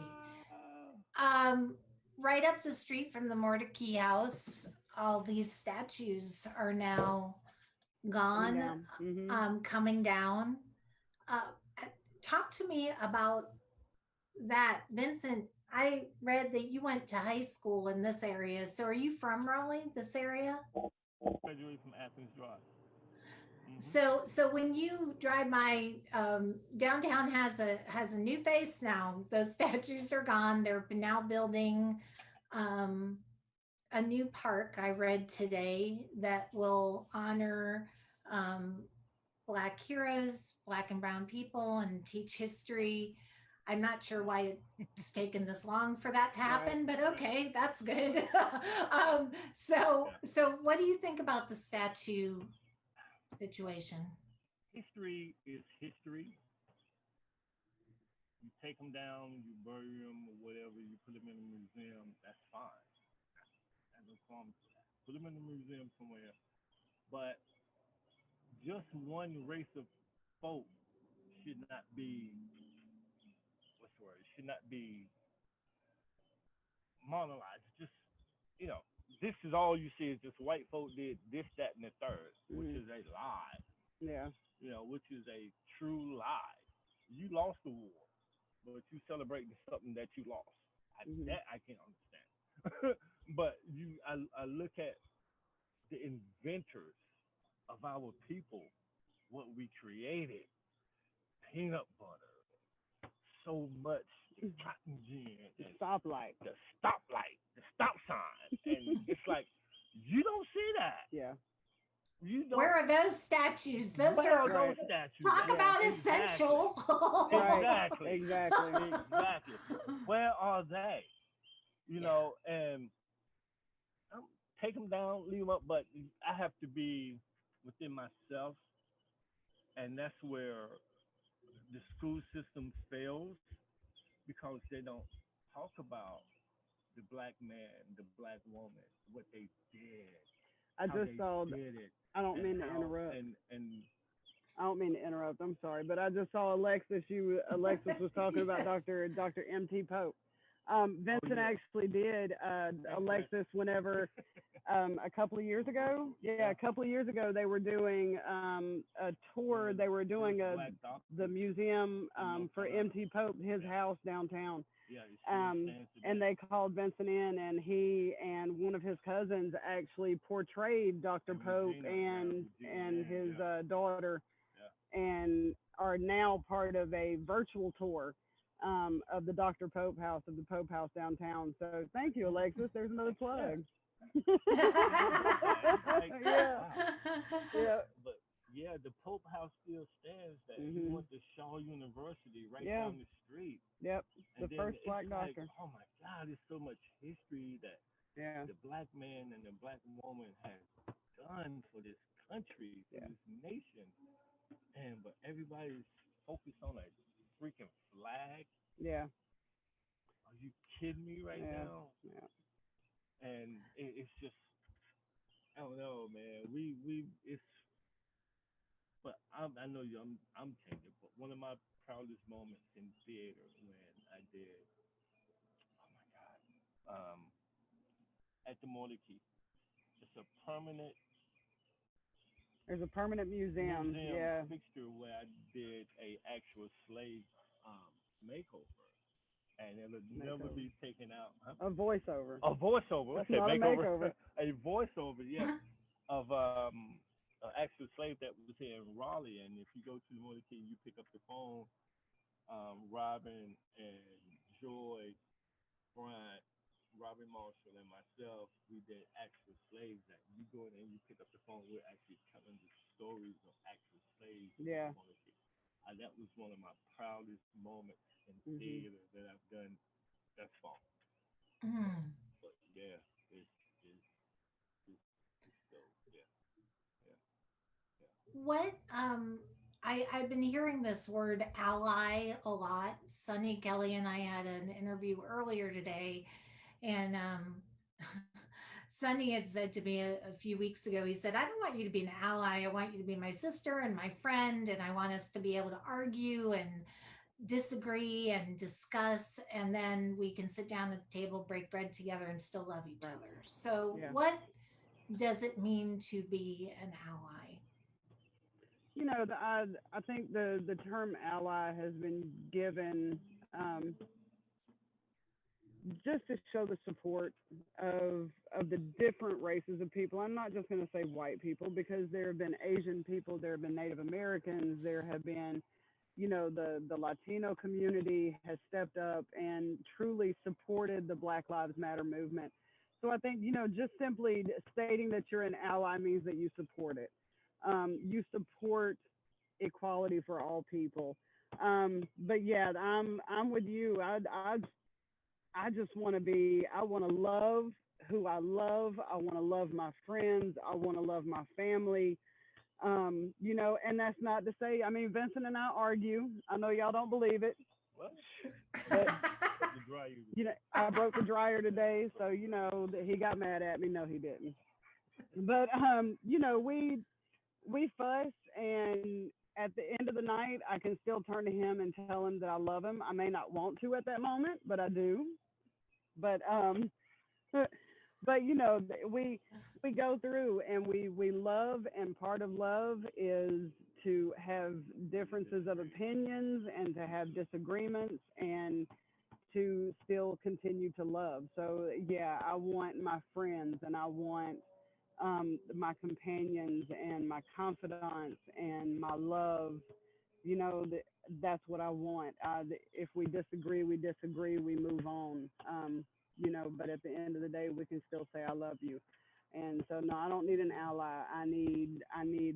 Um, right up the street from the Mordecai house, all these statues are now Coming gone, down. coming down. Uh, Talk to me about that, Vincent. I read that you went to high school in this area. So are you from Raleigh, this area? Graduated from Athens Drive. Hmm. So when you drive by, downtown has a new face now. Those statues are gone. They're now building um, a new park. I read today that will honor um, Black heroes, Black and Brown people, and teach history. I'm not sure why it's taken this long for that to Right. happen, but Right. okay, that's good. Yeah. So what do you think about the statue situation? History is history. You take them down, you bury them or whatever, you put them in a museum. That's fine. I have no problem with that. Put them in a museum somewhere. But just one race of folk should not be what's the word? Should not be monolized. Just you know, this is all you see is just white folk did this, that, and the third, which Hmm. is a lie. Yeah. Which is a true lie. You lost the war, but you celebrating something that you lost. Hmm. That I can't understand. But I look at the inventors of our people, what we created, peanut butter, so much cotton gin, and Stoplight. the stoplight, the stop sign, and it's like you don't see that. Yeah. You Where don't. are those statues? Those Where are are those Right. statues talk at? Yeah. about Exactly. essential. Right. Exactly. Exactly. Exactly. Where are they? Yeah. and take them down, leave them up, but I have to be within myself, and that's where the school system fails because they don't talk about the black man, the black woman, what they did, I how just they saw. did it, I don't and mean to how interrupt. and I don't mean to interrupt. I'm sorry, but I just saw Alexis. Alexis was talking about Yes. Dr. M.T. Pope. oh Vincent yeah, actually did exactly. Alexis whenever a couple of years ago. Yeah, a Yeah, couple of years ago they were doing a one tour. of the They were doing first black the doctors museum in North for Carolina. M.T. Pope, his Yeah, house downtown. yeah, it still stands And today. they called Vincent in, and he and one of his cousins actually portrayed Dr. And Pope Regina, yeah, Regina and Yan, his yeah, daughter, yeah. and are now part of a virtual tour of the Dr. Pope House, of the Pope House downtown. So thank you, Alexis. There's another Heck yeah. plug. It is dope, man. It's like, Yeah, wow. yeah, But yeah, the Pope House still stands. That he mhm, went to Shaw University right yeah, down the street, yep. and The then first it's black like, doctor. oh my God, there's so much history that Yeah, the black man and the black woman has done for this country, for yeah, this nation, and but everybody's focused on a freaking flag. yeah, Are you kidding me right yeah, now? yeah. And it's just, I don't know, man. We it's but I know you. I'm changing. But one of my proudest moments in theater when I did. Oh my God. At the Monarchy, it's a permanent There's a permanent museum. museum Yeah, fixture where I did a actual slave um, makeover, and it'll never makeover. be taken out. Huh? A voiceover. A voiceover. That's Okay, not a makeover. makeover. A voiceover. Yes, of an actual slave that was here in Raleigh. And if you go to the Monarchy, you pick up the phone. Robin and Joy Bryant, Robin Marshall, and myself, we did actual slaves. That you go in and you pick up the phone, we're actually telling the stories of actual slaves in the Yeah. Monarchy. That was one of my proudest moments in Mhm. theater that I've done thus far. Mm. But yeah, it's, it's, it's dope. Yeah, yeah, yeah. What I've been hearing this word ally a lot. Sunny Kelly and I had an interview earlier today, and Sunny had said to me a few weeks ago, he said, I don't want you to be an ally. I want you to be my sister and my friend, and I want us to be able to argue and disagree and discuss, and then we can sit down at the table, break bread together, and still love each Right. other. So, Yeah. what does it mean to be an ally? I think the term ally has been given just to show the support of the different races of people. I'm not just going to say white people because there have been Asian people, there have been Native Americans, there have been, the Latino community has stepped up and truly supported the Black Lives Matter movement. So I think, just simply stating that you're an ally means that you support it. You support equality for all people. But yeah, I'm with you. I just want to be. I want to love who I love. I want to love my friends. I want to love my family. And that's not to say. I mean, Vincent and I argue. I know y'all don't believe it, What? Oh but yeah, you broke the dryer today. I broke the dryer today, so he got mad at me. No, he didn't. But we fuss, and at the end of the night, I can still turn to him and tell him that I love him. I may not want to at that moment, but I do. But but we go through and we love, and part of love is to have We differences of disagree. opinions and to have disagreements and to still continue to love. So yeah, I want my friends and I want my companions and my confidants and my love. That's what I want. If we disagree, we disagree. We move on. But at the end of the day, we can still say I love you. And so no, I don't need an ally. I need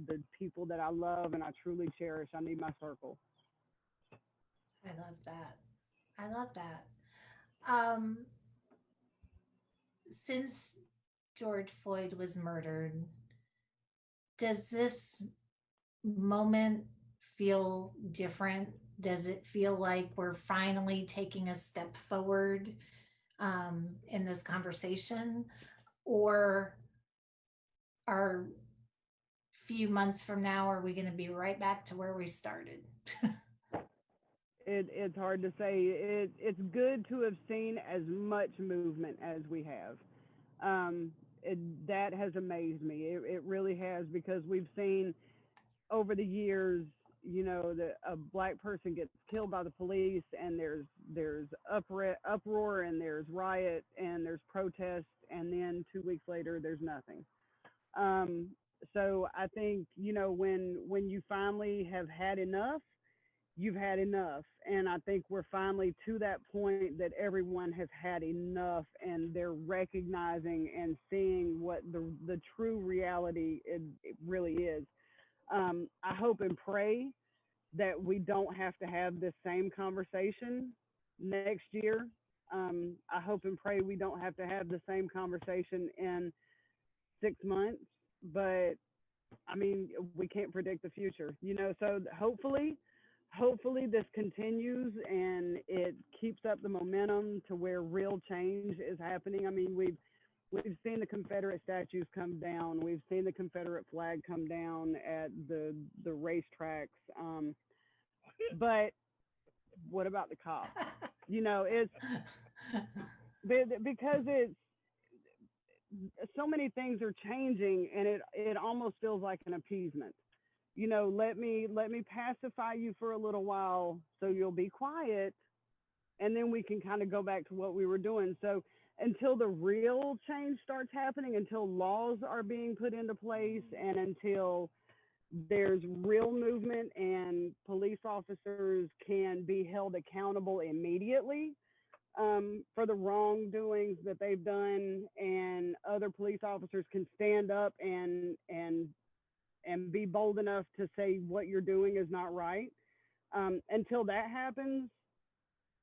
the people that I love and I truly cherish. I need my circle. I love that. I love that. Um, since George Floyd was murdered, does this moment feel different? Does it feel like we're finally taking a step forward in this conversation? Or are few months from now, are we going to be right back to where we started? It's hard to say. It's good to have seen as much movement as we have. That has amazed me. It really has, because we've seen over the years, that a black person gets killed by the police, and there's uproar, and there's riot, and there's protest, and then 2 weeks later there's nothing. Um, so I think, when you finally have had enough, you've had enough. And I think we're finally to that point that everyone has had enough, and they're recognizing and seeing what the true reality it really is. I hope and pray that we don't have to have this same conversation next year. I hope and pray we don't have to have the same conversation in 6 months. But I mean, we can't predict the future, So hopefully this continues and it keeps up the momentum to where real change is happening. I mean, we've seen the Confederate statues come down. We've seen the Confederate flag come down at the racetracks. But what about the cops? It's because it's so many things are changing, and it almost feels like an appeasement. Let me pacify you for a little while so you'll be quiet, and then we can kind of go back to what we were doing. So until the real change starts happening, until laws are being put into place, and until there's real movement and police officers can be held accountable immediately, for the wrongdoings that they've done, and other police officers can stand up and be bold enough to say what you're doing is not right. Until that happens,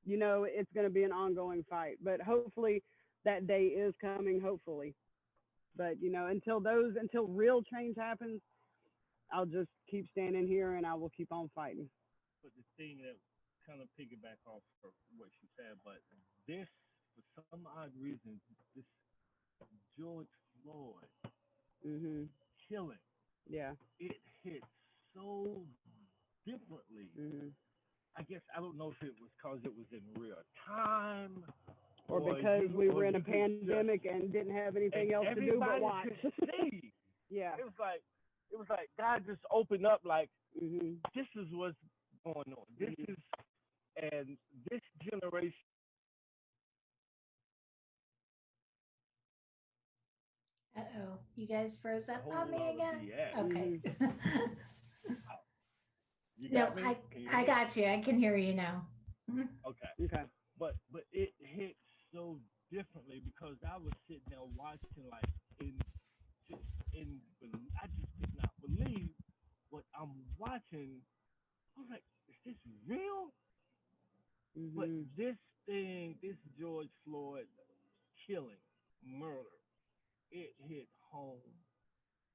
it's going to be an ongoing fight. But hopefully that day is coming. Hopefully, but until real change happens, I'll just keep standing here and I will keep on fighting. But the thing that kind of piggyback off of what she said, but this, for some odd reason, this George Floyd Mhm. killing, Yeah. it hit so differently. Mhm. I guess I don't know if it was because it was in real time, Or because we were in a pandemic and didn't have anything and else to do but everybody watch. could see. Yeah. It was like God just opened up, like, Mhm. this is what's going on. This Mhm. is, and this generation. Uh-oh, you guys froze A up whole on me lot of again? BS. Okay. Mhm. You No, got me? I Can you hear I me? got you. I can hear you now. Mhm. Okay. Okay. But it hit so differently because I was sitting there watching, like, in just in I just did not believe what I'm watching. I was like, is this real? But Mhm. this thing, this George Floyd killing, murder, it hit home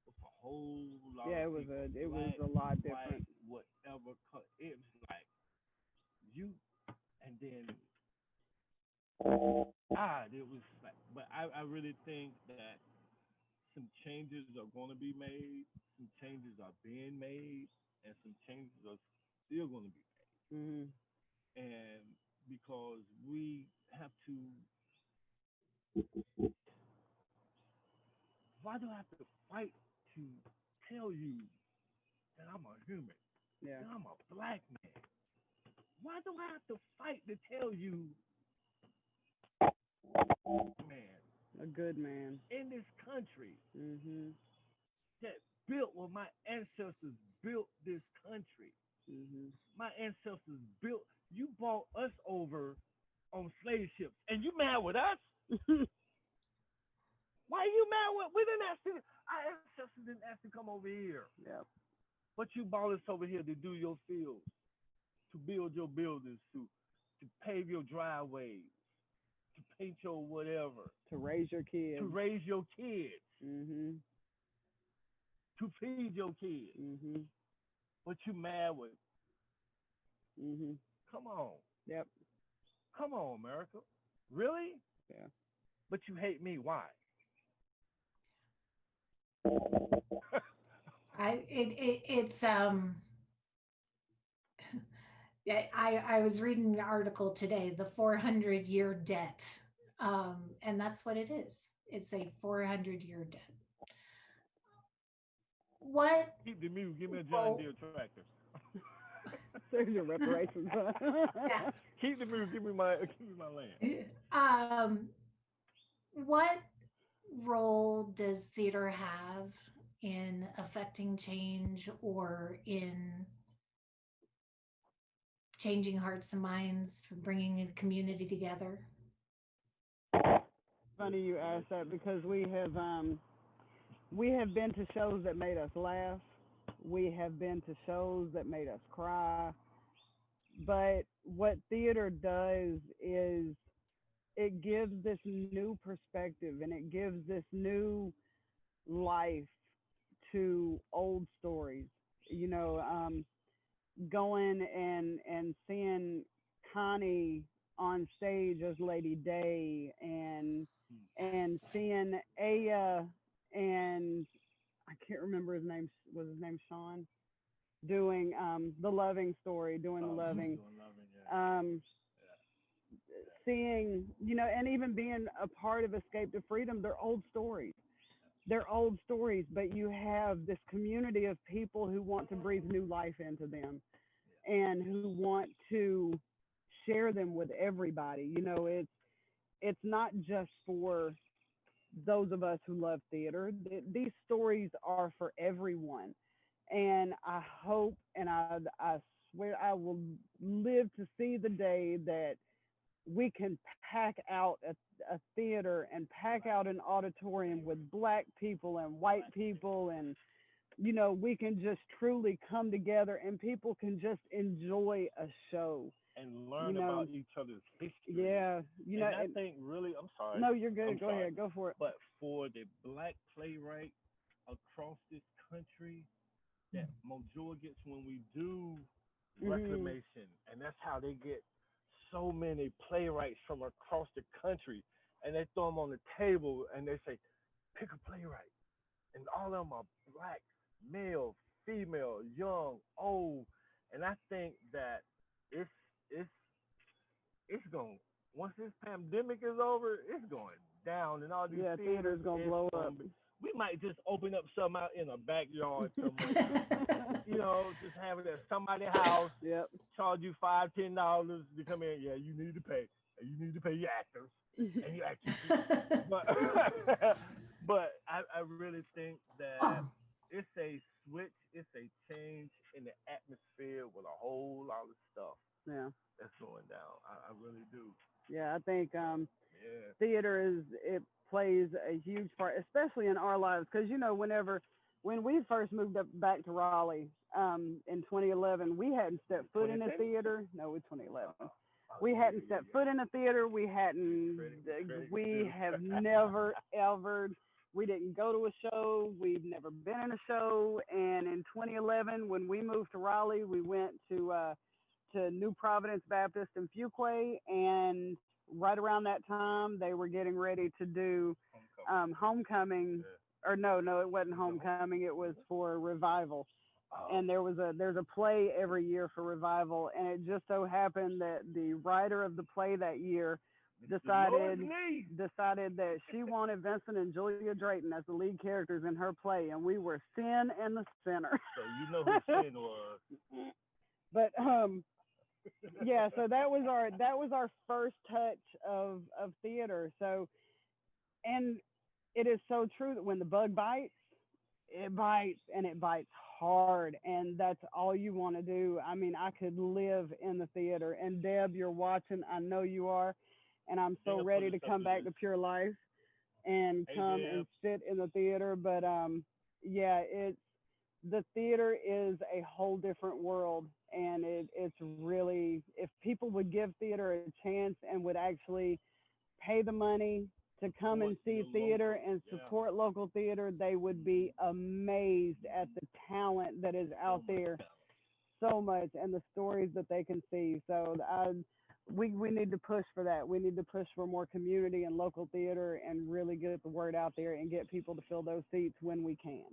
with a whole lot Yeah, of it was people, it was black, a lot white, different. whatever. It was like you, and then God, it was like. But I really think that some changes are going to be made, some changes are being made, and some changes are still going to be Mhm. made. And because we have to, why do I have to fight to tell you that I'm a human, Yeah. that I'm a black man? Why do I have to fight to tell you, man, A good man. in this country Mhm. that built, well, my ancestors built this country. Mhm. My ancestors built, you brought us over on slave ships, and you mad with us? Why you mad with? We didn't ask you. Our ancestors didn't ask you to come over here, Yep. but you brought us over here to do your fields, to build your buildings, to pave your driveways, to paint your whatever, To raise your to kids. raise your kids, Mhm. to feed your kids. Mhm. But you mad with, Mhm. come on, Yep. come on, America. Really? Yeah. But you hate me. Why? It's yeah, I was reading an article today, the 400-year debt. And that's what it is. It's a 400-year debt. What Keep the music. Give me a John role Deere tractor. There's your reparations. Keep the music. Give me my land. yeah. What role does theater have in affecting change or in changing hearts and minds, bringing a community together? Funny Good you asked that question. because we have been to shows that made us laugh. We have been to shows that made us cry. But what theater does is it gives this new perspective and it gives this new life to old stories. You know, going and seeing Connie on stage as Lady Day and Yes. seeing Aya and I can't remember his name, was his name Sean, doing the loving story, doing the Oh, yeah, loving, doing loving, yeah, um yeah, seeing, and even being a part of Escape to Freedom. They're old stories, but you have this community of people who want to breathe new life into them and who want to share them with everybody. It's not just for those of us who love theater. These stories are for everyone. And I hope and I swear I will live to see the day that we can pack out a theater and pack out an auditorium with black people and white people, and we can just truly come together and people can just enjoy a show. and you learn about know each other's history. yeah, And I think really, no, you're I'm good, go sorry, ahead, go for it. but for the black playwright across this country, that Mojoa gets when we do Mhm. reclamation, and that's how they get so many playwrights from across the country, and they throw them on the table and they say, pick a playwright, and all of them are black, male, female, young, old, and I think that it's it's it's going, once this pandemic is over, it's going down, and all these Yeah, theaters, theater's gonna it's blow up. going. We might just open up some out in a backyard somewhere. Just have it at somebody's house, Yep. charge you $5, $10 to come in. Yeah, you need to pay. You need to pay your actors and your actresses. But but I really think that it's a switch, it's a change in the atmosphere with a whole lot of stuff Yeah. that's going down. I really do. Yeah, I think Yeah. theater it plays a huge part, especially in our lives, because when we first moved up back to Raleigh in 2011, we hadn't stepped foot in a 2010? theater. No, it's 2011. Oh, We yeah, hadn't yeah, stepped yeah, foot in a theater. We yeah. hadn't. Credit We due. have never ever. We didn't go to a show. We've never been in a show. And in 2011, when we moved to Raleigh, we went to New Providence Baptist in Fuquay, and right around that time, they were getting ready to do Homecoming. homecoming. Yeah. Or no, it wasn't Was it homecoming. It was was it? for revival, Oh, and there's a play every year for revival, and it just so happened that the writer of the play that year Mr. Lord decided Lee. decided that she wanted Vincent and Julia Drayton as the lead characters in her play, and we were Sin and the Sinner. So you know who Sin was. But yeah, so that was our first touch of theater. So, and it is so true that when the bug bites, it bites and it bites hard, and that's all you want to do. I mean, I could live in the theater. And Deb, you're watching, I know you are, and I'm so Deb put ready us to up come to back this. to Pure Life and Hey come and Deb. sit in the theater. But yeah, it's the theater is a whole different world, and it's really, if people would give theater a chance and would actually pay the money to come and Support see your theater local. and Yeah. support local theater, they would be amazed at the talent that is So out much there, talent. so much, and the stories that they can see. So we need to push for that. We need to push for more community and local theater and really get the word out there and get people to fill those seats when we can.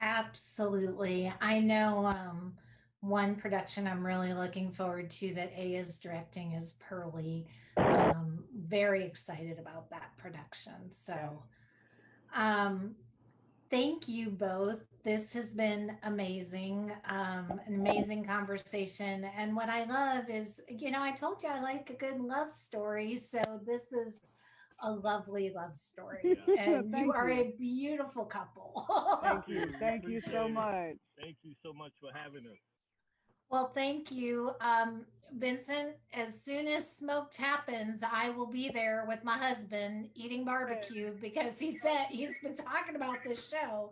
Absolutely. I know one production I'm really looking forward to that A is directing is Pearly. Very excited about that production. Yeah. So, um, thank you both. This has been amazing, an amazing conversation. And what I love is, I told you I like a good love story. So this is a lovely love story. Yeah. And you Thank are you. a beautiful couple. Thank Thank you. you. We Thank you so appreciate it. much. Thank you so much for having us. Well, thank you. Vincent, as soon as smoked happens, I will be there with my husband eating barbecue because he said he's been talking about this show.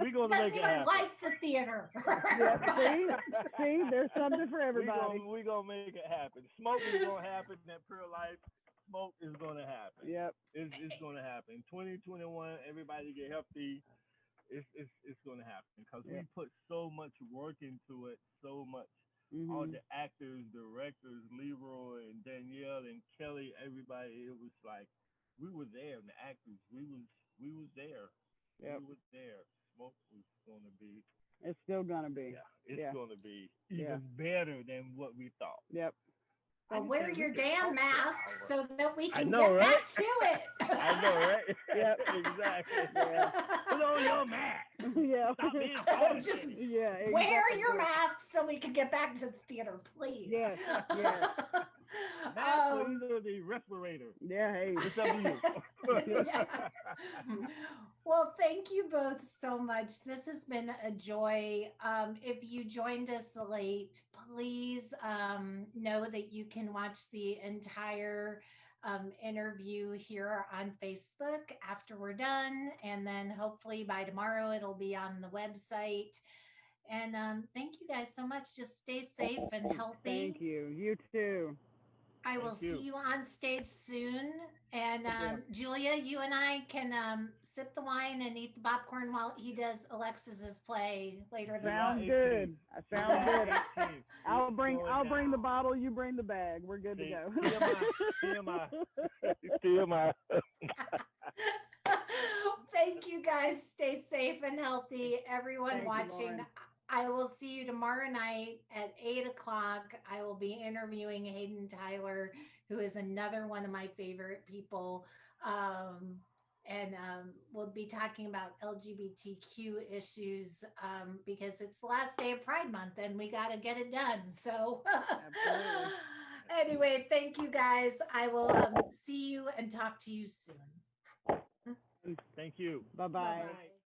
We're gonna Doesn't make it even happen. like the theater. Yep. But See, there's something for everybody. We gonna make it happen. Smoke is gonna happen at Pure Life. Smoke is gonna happen. Yep. It's gonna happen. 2021, everybody get healthy. It's gonna happen because we Yep. put so much work into it, so much. All Mhm. the actors, directors, Leroy and Danielle and Kelly, everybody. It was like we were there. The actors, we was there. We Yep. was there. Smoke was gonna be, It's still gonna be. yeah, it's Yeah. gonna be Yeah. even better than what we thought. Yep. I well, just wear said we your could damn talk for an mask hour. so that we I can know, get right? back to it. I know, right? Yep. Exactly. Yeah. Put on your mask. Yeah. Stop being phony. Just Yeah. wear your Exactly. mask so we can get back to the theater, please. Yes. Yes. Mask or um, either the respirator. Yeah. Hey. It's up to you. yeah. Well, thank you both so much. This has been a joy. If you joined us late, please know that you can watch the entire interview here on Facebook after we're done. And then hopefully by tomorrow, it'll be on the website. And thank you guys so much. Just stay safe and Thank healthy. you. You too. I will Thank see you. you on stage soon. And Yeah. Julia, you and I can sip the wine and eat the popcorn while he does Alexis's play later this July Sounds month. 18th. good. Sounds July good. 18th. It's I'll going bring the down. bottle. You bring the bag. We're good to See, go. TMI. TMI. Thank you guys. Stay safe and healthy. Everyone Thank you, watching, Lauren. I will see you tomorrow night at 8 o'clock. I will be interviewing Hayden Tyler, who is another one of my favorite people. Um, and we'll be talking about LGBTQ issues because it's the last day of Pride Month and we got to get it done. So, Absolutely. anyway, thank you guys. I will see you and talk to you soon. Thank you. Bye Bye bye. bye.